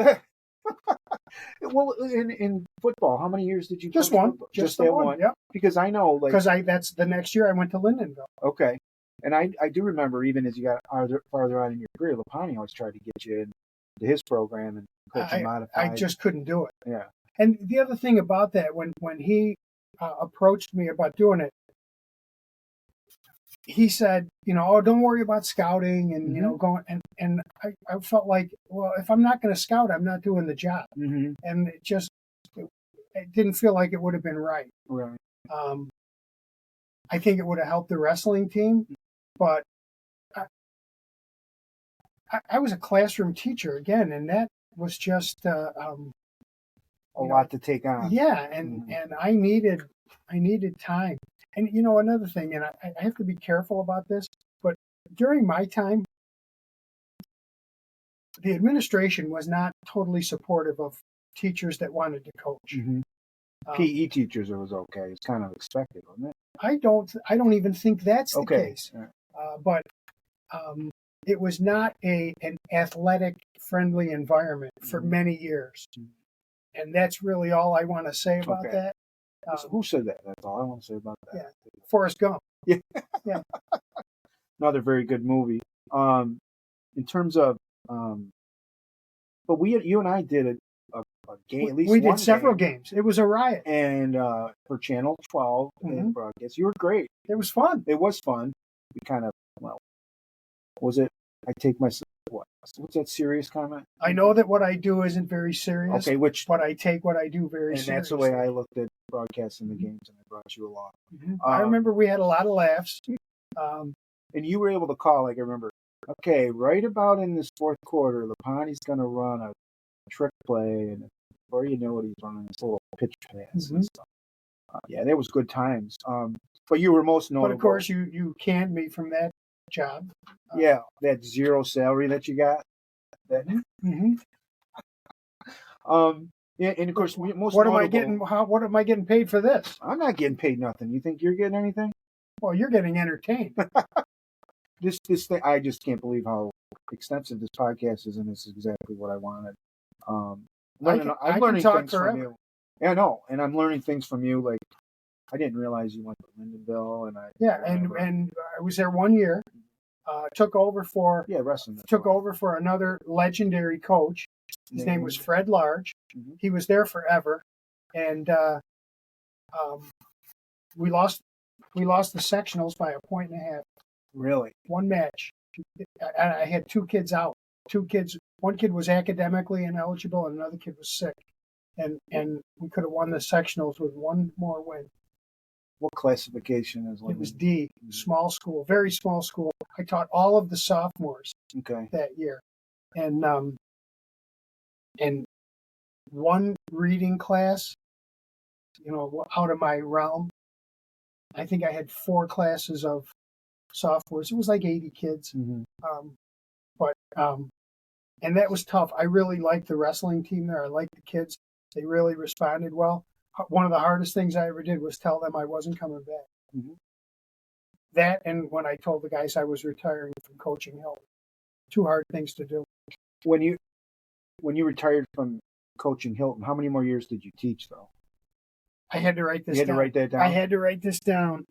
Well, in football, how many years did you? Just one. Just that one. Yep. Because I know, that's the next year I went to Lindenville. Okay. And I do remember, even as you got farther on in your career, Lapani always tried to get you into his program and coaching modified. I just couldn't do it. Yeah. And the other thing about that, when he approached me about doing it, he said, "Oh, don't worry about scouting and going." And I felt like, well, if I'm not going to scout, I'm not doing the job. And it didn't feel like it would have been right. Right. I think it would have helped the wrestling team. But I was a classroom techer again, and that was just a lot to take on. Yeah, and I needed time. And another thing, and I have to be careful about this, but during my time, the administration was not totally supportive of teachers that wanted to coach. PE teachers, it was okay. It's kind of expected, wasn't it? I don't even think that's the case. Right. But it was not an athletic friendly environment for many years. And that's really all I want to say about that. Who said that? That's all I want to say about that. Yeah. Forrest Gump. Yeah. Yeah. Another very good movie. In terms of, but you and I did a game. At least we did several games. It was a riot. And for Channel 12 and broadcast, you were great. It was fun. It was fun. We kind of, was it? I take my What's that serious comment? I know that what I do isn't very serious, Okay, but I take what I do very and seriously. that's the way I looked at broadcasting the games, and I brought you along. I remember we had a lot of laughs. And you were able to call, like I remember, okay, right about in this fourth quarter, Lapani's going to run a trick play, and before you know it, he's running this little pitch pass and stuff. Yeah, there was good times. But you were most notable. But of course, you canned me from that job. Yeah, that zero salary that you got. That. Yeah, and of course, most. What am I getting? What am I getting paid for this? I'm not getting paid nothing. You think you're getting anything? Well, you're getting entertained. This thing, I just can't believe how extensive this podcast is, and this is exactly what I wanted. I'm learning things from you. Yeah, no, and I'm learning things from you. Like, I didn't realize you went to Lyndonville, and I was there 1 year. Took over for wrestling. Took over for another legendary coach. His name was Fred Large. Mm-hmm. He was there forever, and we lost the sectionals by 1.5 points. Really? One match. I had 2 kids out. 2 kids. One kid was academically ineligible, and another kid was sick. And we could have won the sectionals with one more win. What classification is it? It was D, small school, very small school. I taught all of the sophomores that year, and one reading class, out of my realm. I think I had 4 classes of sophomores. It was like 80 kids, and that was tough. I really liked the wrestling team there. I liked the kids. They really responded well. One of the hardest things I ever did was tell them I wasn't coming back. Mm-hmm. That, and when I told the guys I was retiring from coaching Hilton. 2 hard things to do. When you retired from coaching Hilton, how many more years did you teach, though? I had to write this down. You had to write that down? I had to write this down.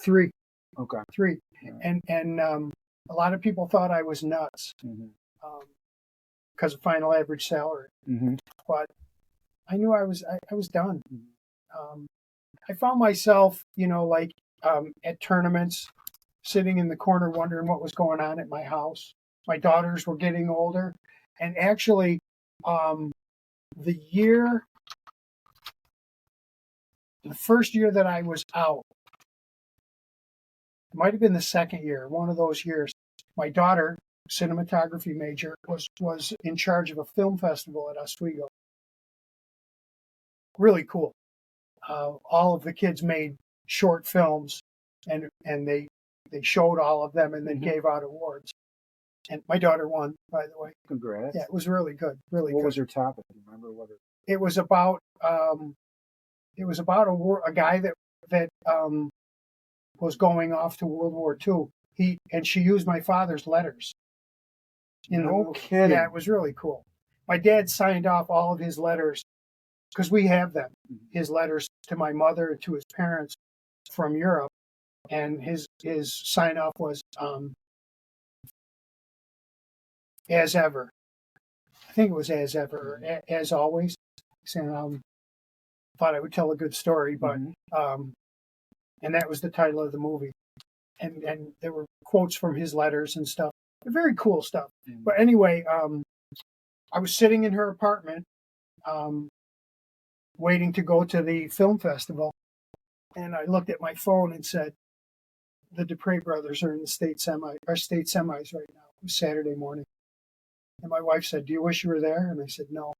3. Okay. 3. Yeah. And a lot of people thought I was nuts. Mm-hmm. Because of final average salary. Mm-hmm. But I knew I was done. Mm-hmm. I found myself, at tournaments, sitting in the corner wondering what was going on at my house. My daughters were getting older. And actually, the first year that I was out, it might have been the second year, one of those years, my daughter, cinematography major, was in charge of a film festival at Oswego. Really cool. All of the kids made short films, and they showed all of them and then gave out awards. And my daughter won, by the way. Congrats. Yeah, it was really good. Really what good. Was your topic? Do you remember what it was about? It was about a guy that was going off to World War II. She used my father's letters. No kidding. Yeah, it was really cool. My dad signed off all of his letters because we have them. His letters to my mother and to his parents from Europe, and his sign off was as ever. I think it was as ever, as always. And thought I would tell a good story, but and that was the title of the movie. And there were quotes from his letters and stuff. Very cool stuff. Mm-hmm. But anyway, I was sitting in her apartment, waiting to go to the film festival, and I looked at my phone and said, "The Dupre brothers are in the state semis right now." It was Saturday morning, and my wife said, "Do you wish you were there?" And I said, "No,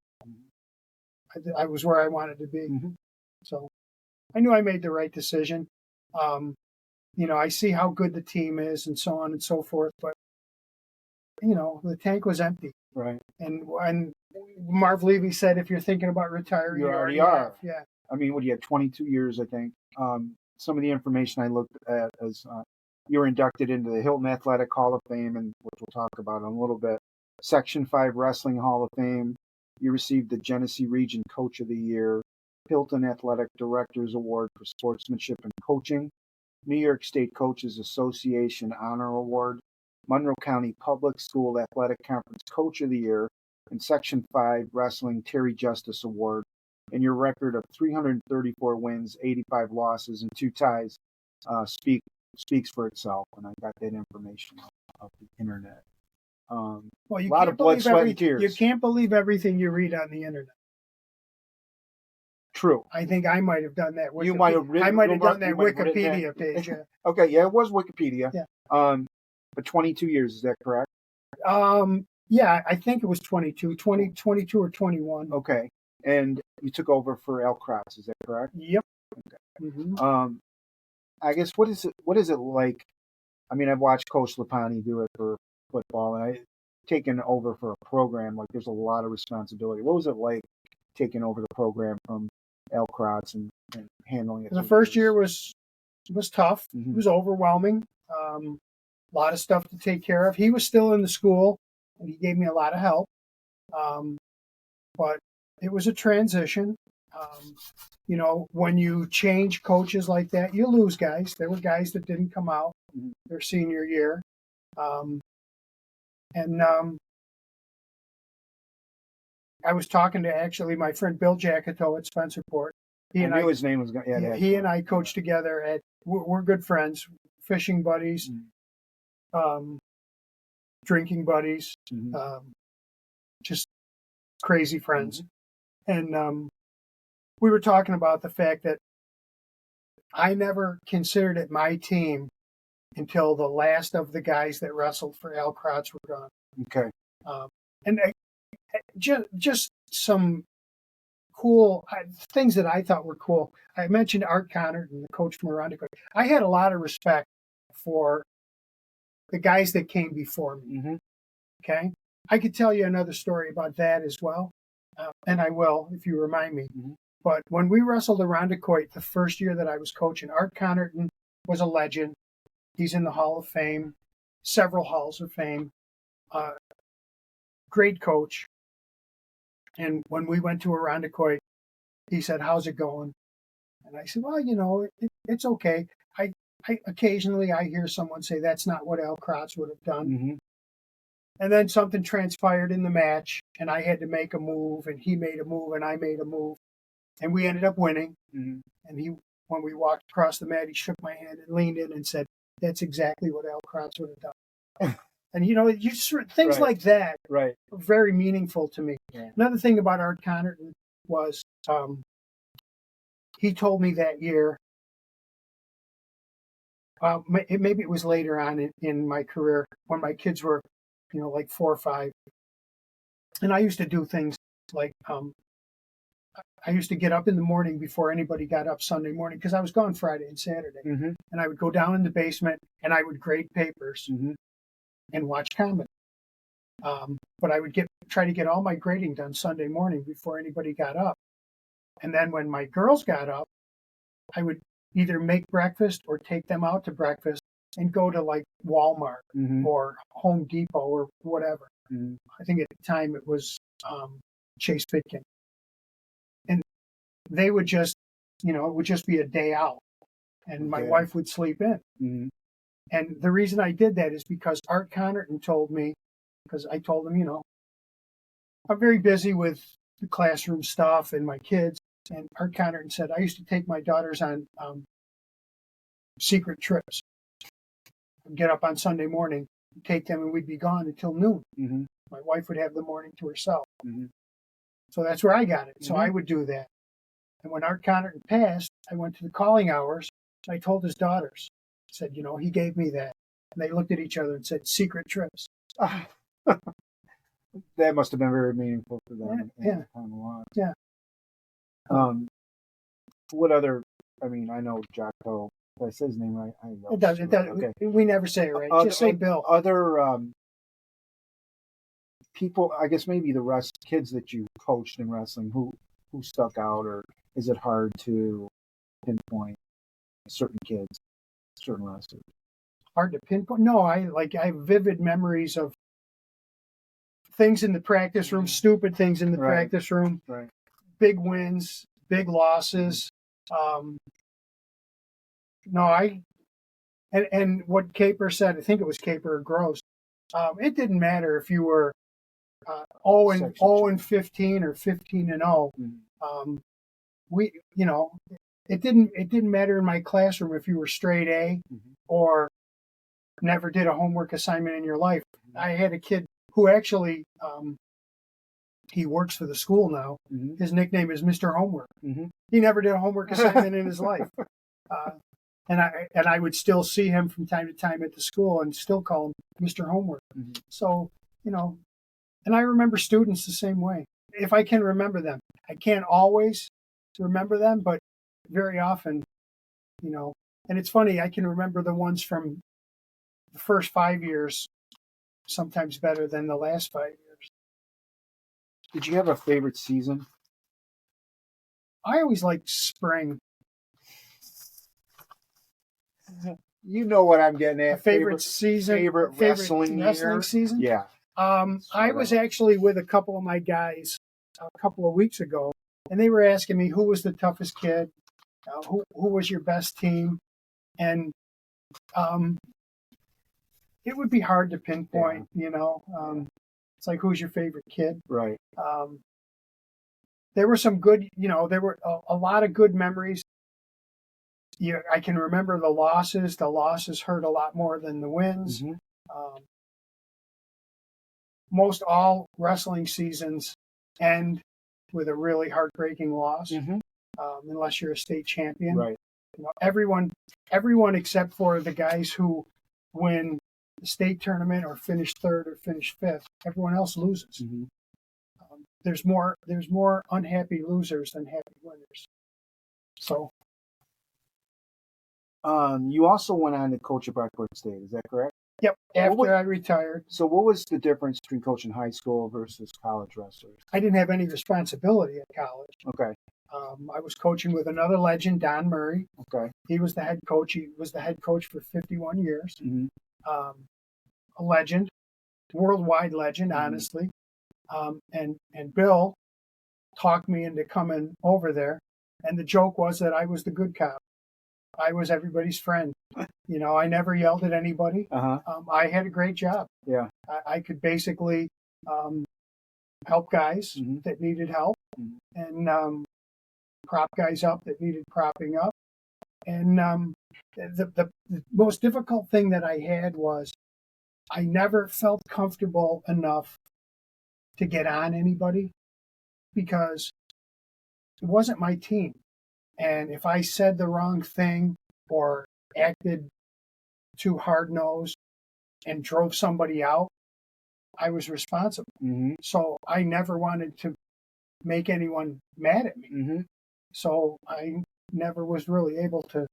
I was where I wanted to be." Mm-hmm. So I knew I made the right decision. I see how good the team is and so on and so forth, but the tank was empty. Right. And Marv Levy said, if you're thinking about retiring, you already are. Yeah. I mean, you had 22 years, I think. Some of the information I looked at is you were inducted into the Hilton Athletic Hall of Fame, and which we'll talk about in a little bit. Section 5 Wrestling Hall of Fame. You received the Genesee Region Coach of the Year, Hilton Athletic Directors Award for Sportsmanship and Coaching, New York State Coaches Association Honor Award, Monroe County Public School Athletic Conference Coach of the Year, and Section 5 Wrestling Terry Justice Award. And your record of 334 wins, 85 losses, and 2 ties speak speaks for itself, and I got that information off the internet. Well, A lot of blood, sweat, and tears. You can't believe everything you read on the internet. True. I think I might have done that. You might have written. I might have done that Wikipedia page. Yeah. Okay, yeah, it was Wikipedia. Yeah. But 22 years, is that correct? Yeah, I think it was 22 or 21. Okay, and you took over for Al Kratz, is that correct? Yep. Okay. Mm-hmm. I guess what is it like? I mean, I've watched Coach Lapani do it for football, and I taken over for a program. Like, there's a lot of responsibility. What was it like taking over the program from Al Kratz and handling it? The first year was tough. Mm-hmm. It was overwhelming. A lot of stuff to take care of. He was still in the school, and he gave me a lot of help. But it was a transition. When you change coaches like that, you lose guys. There were guys that didn't come out their senior year. I was talking to actually my friend Bill Jackito at Spencerport. I knew his name was. Yeah, he and I coached together we're good friends, fishing buddies, drinking buddies, just crazy friends. And we were talking about the fact that I never considered it my team until the last of the guys that wrestled for Al Kratz were gone. Okay. Just some cool things that I thought were cool. I mentioned Art Connor, the coach from Irondequoit. I had a lot of respect for the guys that came before me. Mm-hmm. Okay. I could tell you another story about that as well. And I will, if you remind me. Mm-hmm. But when we wrestled Irondequoit the first year that I was coaching, Art Connerton was a legend. He's in the Hall of Fame, several Halls of Fame. Great coach. And when we went to Irondequoit, he said, "How's it going?" And I said, "Well, it's okay. I occasionally I hear someone say that's not what Al Kratz would have done." Mm-hmm. And then something transpired in the match, and I had to make a move, and he made a move, and I made a move, and we ended up winning. Mm-hmm. And when we walked across the mat, he shook my hand and leaned in and said, "That's exactly what Al Kratz would have done." And things like that were very meaningful to me. Yeah. Another thing about Art Connerton was he told me that year. Maybe it was later on in my career when my kids were, like 4 or 5. And I used to do things like I used to get up in the morning before anybody got up Sunday morning because I was gone Friday and Saturday. Mm-hmm. And I would go down in the basement and I would grade papers and watch comedy. But I would try to get all my grading done Sunday morning before anybody got up. And then when my girls got up, I would either make breakfast or take them out to breakfast and go to like Walmart or Home Depot or whatever. Mm-hmm. I think at the time it was Chase Pitkin. And they would just, it would just be a day out. And my wife would sleep in. Mm-hmm. And the reason I did that is because Art Connerton told me, because I told him, I'm very busy with the classroom stuff and my kids. And Art Connerton said, I used to take my daughters on secret trips. I'd get up on Sunday morning, take them, and we'd be gone until noon. Mm-hmm. My wife would have the morning to herself. Mm-hmm. So that's where I got it. So I would do that. And when Art Connerton passed, I went to the calling hours. I told his daughters, I said, he gave me that. And they looked at each other and said, secret trips. That must have been very meaningful for them. Yeah. Yeah. What other, I know Jocko. Did I say his name right? I know. It does. Okay. We never say it right. Just say Bill. Other people, I guess maybe the kids that you coached in wrestling who stuck out, or is it hard to pinpoint certain kids, certain wrestlers? Hard to pinpoint? No, I have vivid memories of things in the practice room, stupid things in the practice room, big wins, big losses. And what Caper said, I think it was Caper or Gross, it didn't matter if you were 0-15 or 15-0. It didn't matter in my classroom if you were straight A or never did a homework assignment in your life. I had a kid who actually, he works for the school now. Mm-hmm. His nickname is Mr. Homework. Mm-hmm. He never did a homework assignment in his life. And I would still see him from time to time at the school and still call him Mr. Homework. Mm-hmm. So, and I remember students the same way. If I can remember them. I can't always remember them, but very often, and it's funny, I can remember the ones from the first 5 years sometimes better than the last 5 years. Did you have a favorite season? I always liked spring. You know what I'm getting at. Favorite season. Favorite wrestling season? Yeah. I was actually with a couple of my guys a couple of weeks ago, and they were asking me who was the toughest kid, who was your best team, and it would be hard to pinpoint. It's like, who's your favorite kid? Right. There were some good, there were a lot of good memories. I can remember the losses. The losses hurt a lot more than the wins. Mm-hmm. Most all wrestling seasons end with a really heartbreaking loss, mm-hmm. Unless you're a state champion. Right. Everyone except for the guys who win the state tournament or finish third or finish fifth. Everyone else loses. Mm-hmm. There's more unhappy losers than happy winners. So. You also went on to coach at Brockport State. Is that correct? Yep. After I retired. So what was the difference between coaching high school versus college wrestlers? I didn't have any responsibility at college. Okay. I was coaching with another legend, Don Murray. Okay. He was the head coach. He was the head coach for 51 years. Mm-hmm. A legend, worldwide legend, mm-hmm. honestly. And Bill talked me into coming over there. And the joke was that I was the good cop. I was everybody's friend. I never yelled at anybody. Uh-huh. I had a great job. Yeah. I could basically help guys mm-hmm. that needed help mm-hmm. and prop guys up that needed propping up. And the most difficult thing that I had was I never felt comfortable enough to get on anybody because it wasn't my team. And if I said the wrong thing or acted too hard-nosed and drove somebody out, I was responsible. Mm-hmm. So I never wanted to make anyone mad at me. Mm-hmm. So I never was really able to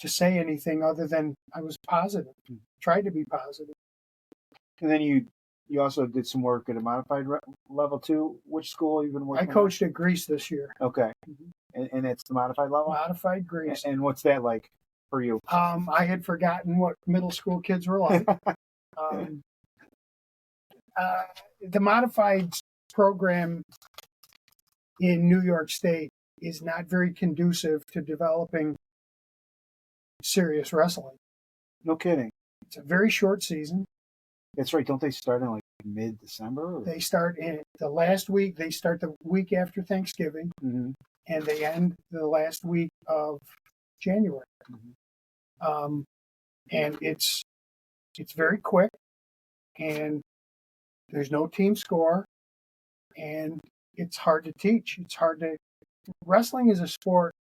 say anything other than I was positive, tried to be positive. And then you also did some work at a modified level too. Which school you been working I coached at Greece this year. Okay. Mm-hmm. And it's the modified level? Modified Greece. And what's that like for you? I had forgotten what middle school kids were like. The modified program in New York State is not very conducive to developing serious wrestling. No kidding. It's a very short season. That's right. Don't they start in like mid-December? Or? They start in the last week. They start the week after Thanksgiving, mm-hmm. and they end the last week of January. Mm-hmm. And it's very quick, and there's no team score, and it's hard to teach. Wrestling is a sport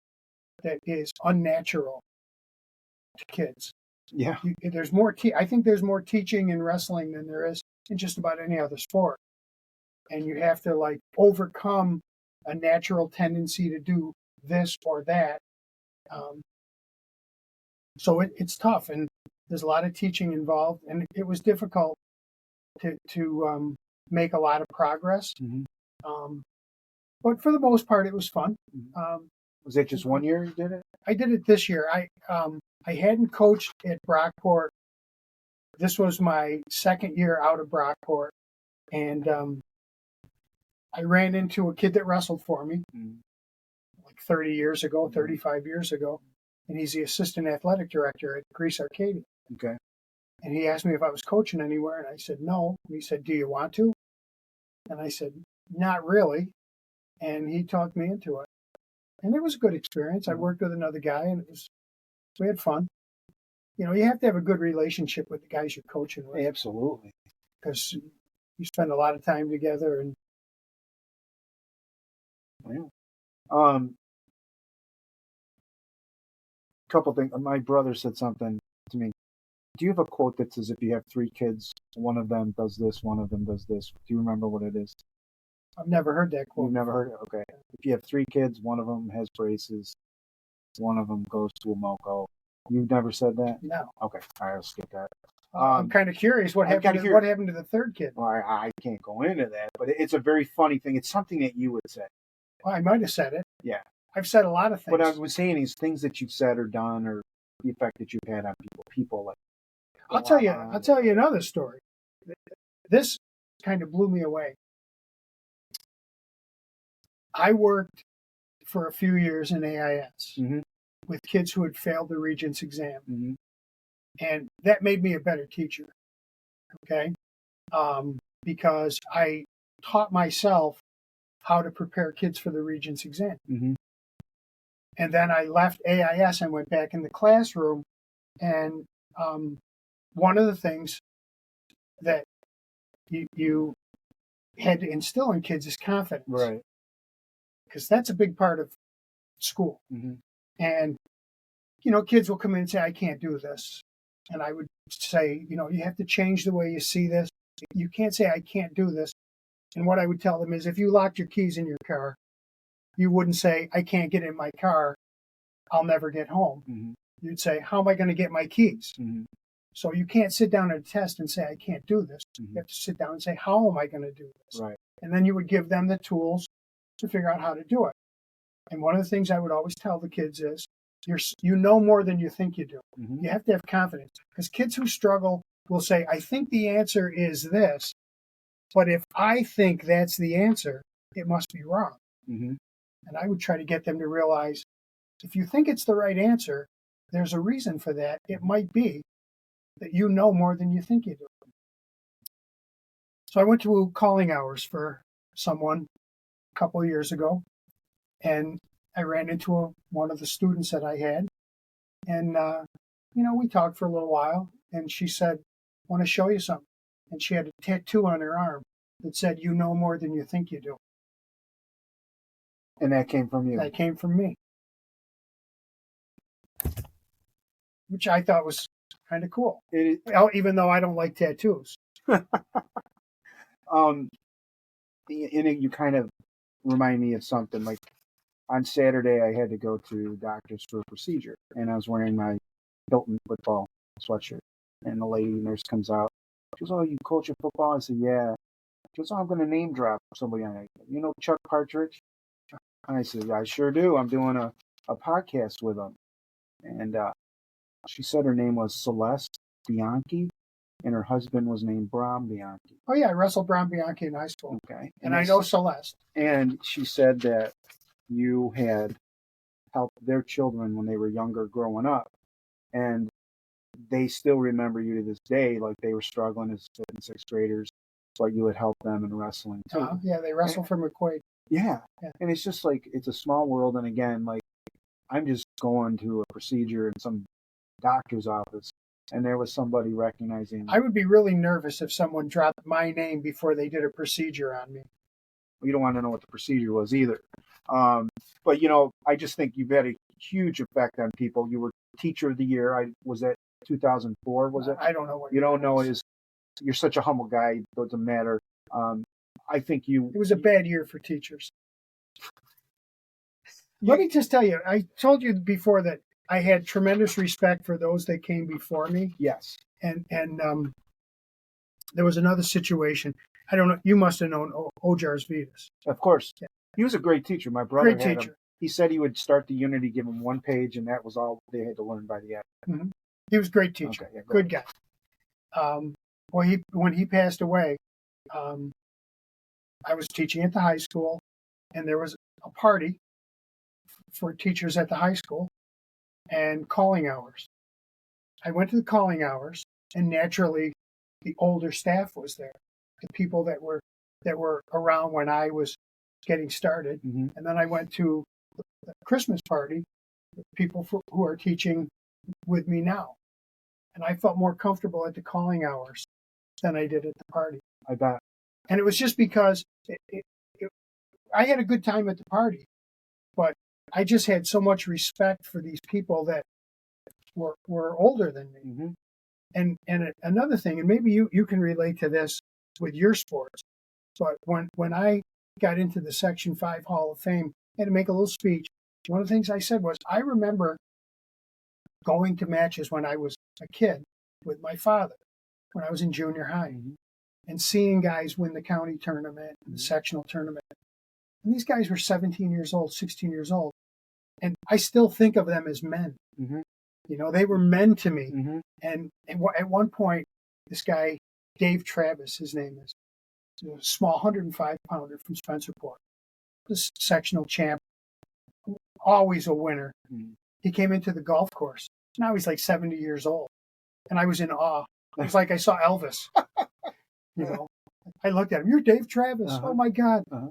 that is unnatural to kids. Yeah. There's more. I think there's more teaching in wrestling than there is in just about any other sport, and you have to overcome a natural tendency to do this or that. So it's tough, and there's a lot of teaching involved, and it was difficult to make a lot of progress. Mm-hmm. But for the most part, it was fun. Was it just 1 year you did it? I did it this year. I hadn't coached at Brockport. This was my second year out of Brockport, and I ran into a kid that wrestled for me 30 years ago, 35 years ago, and he's the assistant athletic director at Greece Arcadia. Okay. And he asked me if I was coaching anywhere, and I said no. And he said, "Do you want to?" And I said, "Not really." And he talked me into it. And it was a good experience. I worked with another guy, and we had fun. you have to have a good relationship with the guys you're coaching with, Absolutely. because you spend a lot of time together. And Yeah. Couple things. My brother said something to me. Do you have a quote that says if you have 3 kids, one of them does this, one of them does this? Do you remember what it is? I've never heard that quote. You've never heard it? Okay. If you have 3 kids, one of them has braces, one of them goes to a MoCo. You've never said that? No. Okay. All right, I'll skip that. I'm kind of curious what happened to the third kid. Well, I can't go into that, but it's a very funny thing. It's something that you would say. Well, I might have said it. Yeah. I've said a lot of things. What I was saying is things that you've said or done, or the effect that you've had on people. People like. I'll tell you another story. This kind of blew me away. I worked for a few years in AIS with kids who had failed the Regents exam, and that made me a better teacher. Okay, because I taught myself how to prepare kids for the Regents exam. And then I left AIS and went back in the classroom, and one of the things that you had to instill in kids is confidence. Right. Because that's a big part of school. And, kids will come in and say, I can't do this. And I would say, you have to change the way you see this. You can't say, I can't do this. And what I would tell them is, if you locked your keys in your car, you wouldn't say, I can't get in my car, I'll never get home. You'd say, how am I going to get my keys? So you can't sit down at a test and say, I can't do this. You have to sit down and say, how am I going to do this? Right. And then you would give them the tools to figure out how to do it. And one of the things I would always tell the kids is, you know more than you think you do. You have to have confidence. Because kids who struggle will say, I think the answer is this, but if I think that's the answer, it must be wrong. And I would try to get them to realize, if you think it's the right answer, there's a reason for that. It might be that you know more than you think you do. So I went to calling hours for someone a couple of years ago, and I ran into one of the students that I had, and we talked for a little while, and she said, I want to show you something. And she had a tattoo on her arm that said, you know more than you think you do. And that came from you? That came from me. Which I thought was kind of cool. Even though I don't like tattoos. You kind of remind me of something. Like on Saturday, I had to go to doctor's for a procedure, and I was wearing my Hilton football sweatshirt. And the lady nurse comes out. She goes, "Oh, you coach football?" I said, "Yeah." She goes, "Oh, I'm going to name drop somebody on it. You know Chuck Partridge?" And I said, "I sure do. I'm doing a podcast with him." And she said her name was Celeste Bianchi, and her husband was named Bram Bianchi. Oh, yeah, I wrestled Bram Bianchi in high school. Okay. And I know Celeste. And she said that you had helped their children when they were younger growing up. And they still remember you to this day, like they were struggling as 5th and 6th graders, but you had helped them in wrestling too. Yeah, they wrestle for McQuaid. Yeah. And it's just like, it's a small world. And again, like, I'm just going to a procedure in some doctor's office, and there was somebody recognizing. I would be really nervous if someone dropped my name before they did a procedure on me. You don't want to know what the procedure was either. But, I just think you've had a huge effect on people. You were teacher of the year. Was that 2004, was it? I don't know what you don't know. You're such a humble guy. It doesn't matter. I think It was a bad year for teachers. Let me just tell you, I told you before that I had tremendous respect for those that came before me. Yes. And there was another situation. I don't know. You must have known Ojars Vitas. Of course. Yeah. He was a great teacher. My brother Great teacher. Him. He said he would start the unity, give them one page, and that was all they had to learn by the end. He was a great teacher. Okay, good guy. When he passed away, I was teaching at the high school, and there was a party for teachers at the high school and calling hours. I went to the calling hours, and naturally the older staff was there, the people that were around when I was getting started. And then I went to the Christmas party with people who are teaching with me now. and I felt more comfortable at the calling hours than I did at the party. I bet. And it was just because I had a good time at the party, but I just had so much respect for these people that were older than me. Mm-hmm. And another thing, and maybe you can relate to this with your sports, but when I got into the Section 5 Hall of Fame, I had to make a little speech. One of the things I said was, I remember going to matches when I was a kid with my father, when I was in junior high, Mm-hmm. and seeing guys win the county tournament, the sectional tournament. And these guys were 17 years old, 16 years old. And I still think of them as men. Mm-hmm. You know, they were men to me. Mm-hmm. And at one point, this guy, Dave Travis, his name is, a small 105-pounder from Spencerport, this sectional champ, always a winner. Mm-hmm. He came into the golf course. Now he's like 70 years old. And I was in awe. It was like I saw Elvis. You know, I looked at him. You're Dave Travis. Uh-huh. Oh, my God. Uh-huh.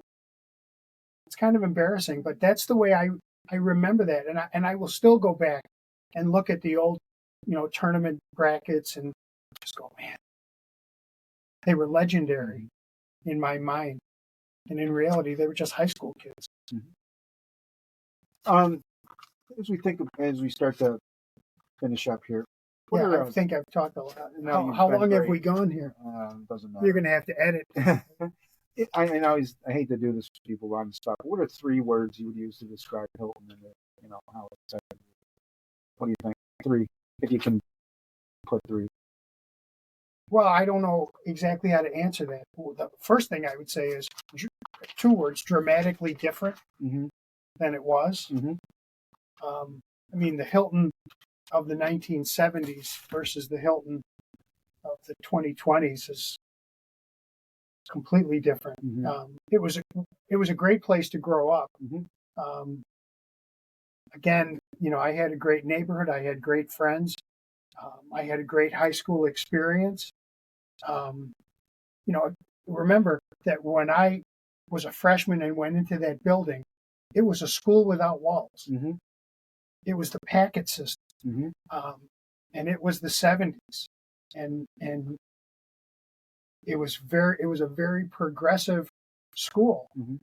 It's kind of embarrassing, but that's the way I remember that. And I will still go back and look at the old, tournament brackets and just go, man, they were legendary in my mind. And in reality, they were just high school kids. Mm-hmm. As we start to finish up here, I think I've talked a lot. No, How long have we gone here? Doesn't matter. You're going to have to edit. I hate to do this to people on the spot. What are 3 words you would use to describe Hilton and how it's? What do you think? 3, if you can put 3. Well, I don't know exactly how to answer that. The first thing I would say is 2 words: dramatically different Mm-hmm. than it was. Mm-hmm. I mean, the Hilton of the 1970s versus the Hilton of the 2020s is completely different. Mm-hmm. It was a great place to grow up. Mm-hmm. Again, I had a great neighborhood. I had great friends. I had a great high school experience. Remember that when I was a freshman and went into that building, it was a school without walls. Mm-hmm. It was the packet system. Mm-hmm. And it was the 70s. And it was a very progressive school. Mm-hmm.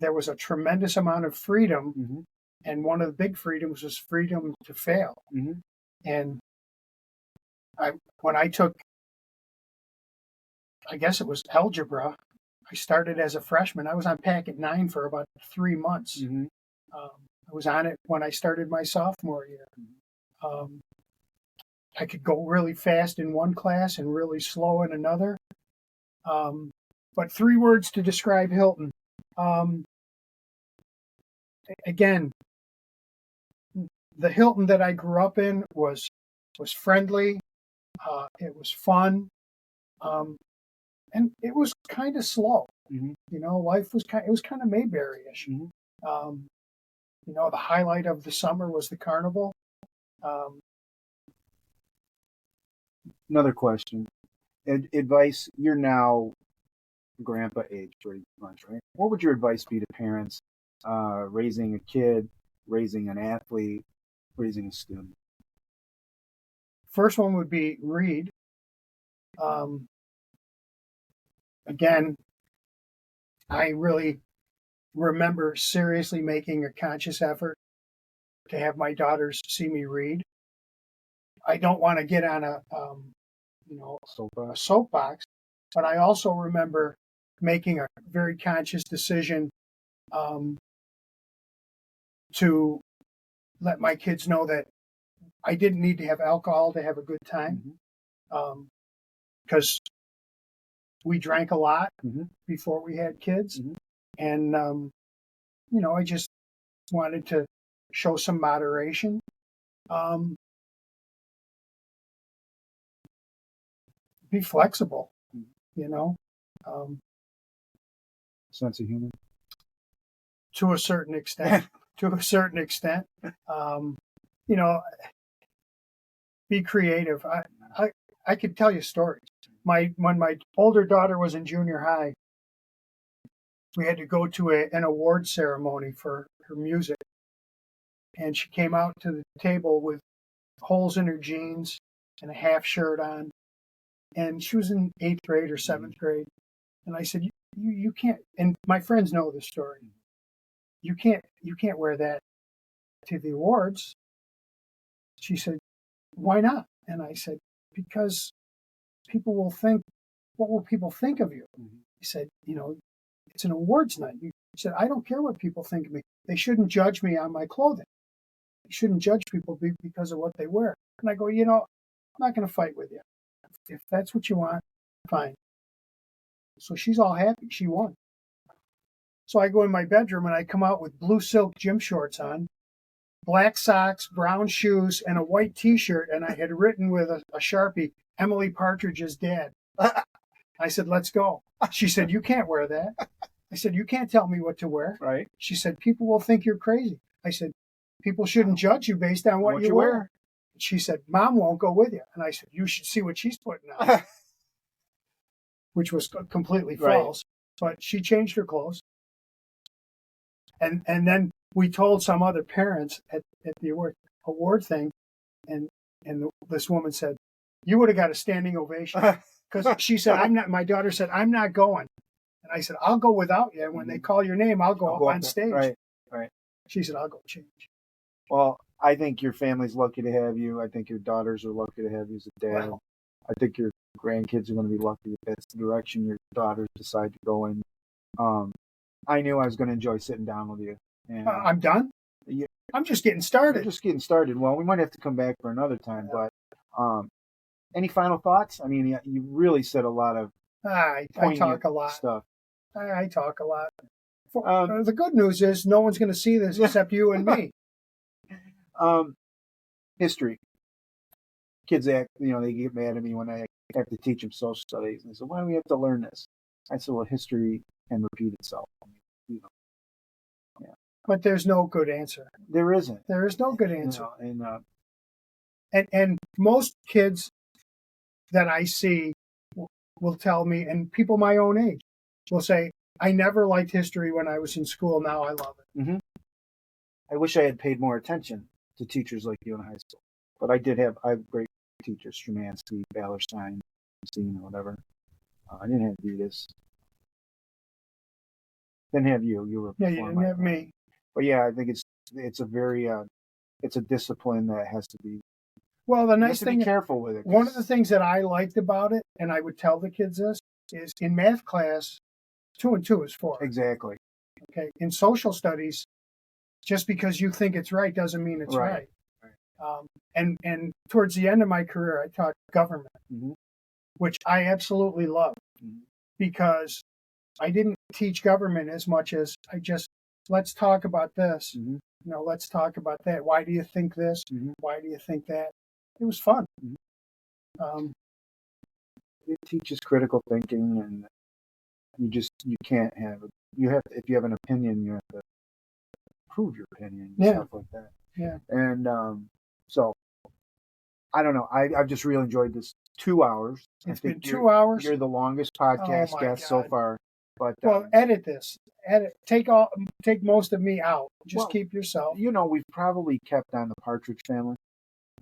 There was a tremendous amount of freedom. Mm-hmm. And one of the big freedoms was freedom to fail. Mm-hmm. And when I took, I guess it was algebra, I started as a freshman. I was on packet 9 for about 3 months. Mm-hmm. I was on it when I started my sophomore year. I could go really fast in one class and really slow in another. But 3 words to describe Hilton. Again, the Hilton that I grew up in was friendly. It was fun. And it was kind of slow. Mm-hmm. Life was kind of Mayberry-ish. Mm-hmm. The highlight of the summer was the carnival. Another question. Advice, you're now grandpa age pretty much, right? What would your advice be to parents raising a kid, raising an athlete, raising a student? First one would be read. Again, I really remember seriously making a conscious effort to have my daughters see me read. I don't want to get on a soapbox, but I also remember making a very conscious decision to let my kids know that I didn't need to have alcohol to have a good time, because we drank a lot before we had kids, and I just wanted to show some moderation. Be flexible, Sense of humor. To a certain extent. Be creative. I could tell you stories. When my older daughter was in junior high, we had to go to an award ceremony for her music, and she came out to the table with holes in her jeans and a half shirt on. And she was in 8th grade or 7th grade. And I said, you can't, and my friends know this story. You can't wear that to the awards. She said, why not? And I said, because people will think, what will people think of you? He said, it's an awards night. He said, I don't care what people think of me. They shouldn't judge me on my clothing. They shouldn't judge people because of what they wear. And I go, I'm not going to fight with you. If that's what you want, fine. So she's all happy. She won. So I go in my bedroom and I come out with blue silk gym shorts on, black socks, brown shoes, and a white T-shirt. And I had written with a Sharpie, Emily Partridge's dad. I said, let's go. She said, you can't wear that. I said, you can't tell me what to wear. Right. She said, people will think you're crazy. I said, people shouldn't judge you based on what you wear. She said, Mom won't go with you. And I said, you should see what she's putting on. Which was completely false. But she changed her clothes. And then we told some other parents at the award thing, and this woman said, you would have got a standing ovation. Because she said, my daughter said, I'm not going. And I said, I'll go without you. And when they call your name, I'll go up on stage. Right. She said, I'll go change. Well, I think your family's lucky to have you. I think your daughters are lucky to have you as a dad. Wow. I think your grandkids are going to be lucky if that's the direction your daughters decide to go in. I knew I was going to enjoy sitting down with you. And, I'm done? Yeah. I'm just getting started. Just getting started. Well, we might have to come back for another time, but any final thoughts? I mean, you really said a lot of I talk a lot. Stuff. I talk a lot. The good news is no one's going to see this except you and me. History. Kids act, they get mad at me when I have to teach them social studies. And they say, why do we have to learn this? I said, well, history can repeat itself. Yeah. But there's no good answer. There isn't. There is no good answer. And most kids that I see will tell me, and people my own age will say, I never liked history when I was in school. Now I love it. Mm-hmm. I wish I had paid more attention to teachers like you in high school. But I have great teachers, Szymanski, Ballerstein, whatever. I didn't have Vitas. Didn't have you. You were you didn't have me. But yeah, I think it's a very it's a discipline that has to be. Well, the nice thing, be careful with it. One of the things that I liked about it, and I would tell the kids this, is in math class, 2 and 2 is 4. Exactly. Okay. In social studies, just because you think it's right doesn't mean it's right. And towards the end of my career, I taught government, which I absolutely love, because I didn't teach government as much as let's talk about this. Let's talk about that. Why do you think this? Why do you think that? It was fun. It teaches critical thinking, and you can't have it. If you have an opinion, you have to prove your opinion and stuff like that. Yeah. And so I don't know. I've just really enjoyed this 2 hours. It's been 2 hours. You're the longest podcast guest so far. But edit this. Take most of me out. Just keep yourself. We've probably kept on the Partridge family.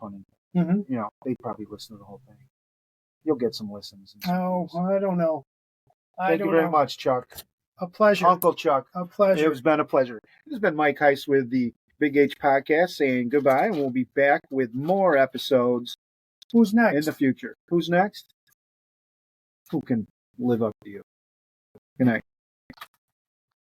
Funny. They probably listen to the whole thing. You'll get some listens. I don't know. Thank you very much, Chuck. A pleasure. Uncle Chuck. A pleasure. It's been a pleasure. This has been Mike Heiss with the Big H Podcast saying goodbye, and we'll be back with more episodes. Who's next? In the future. Who's next? Who can live up to you? Good night.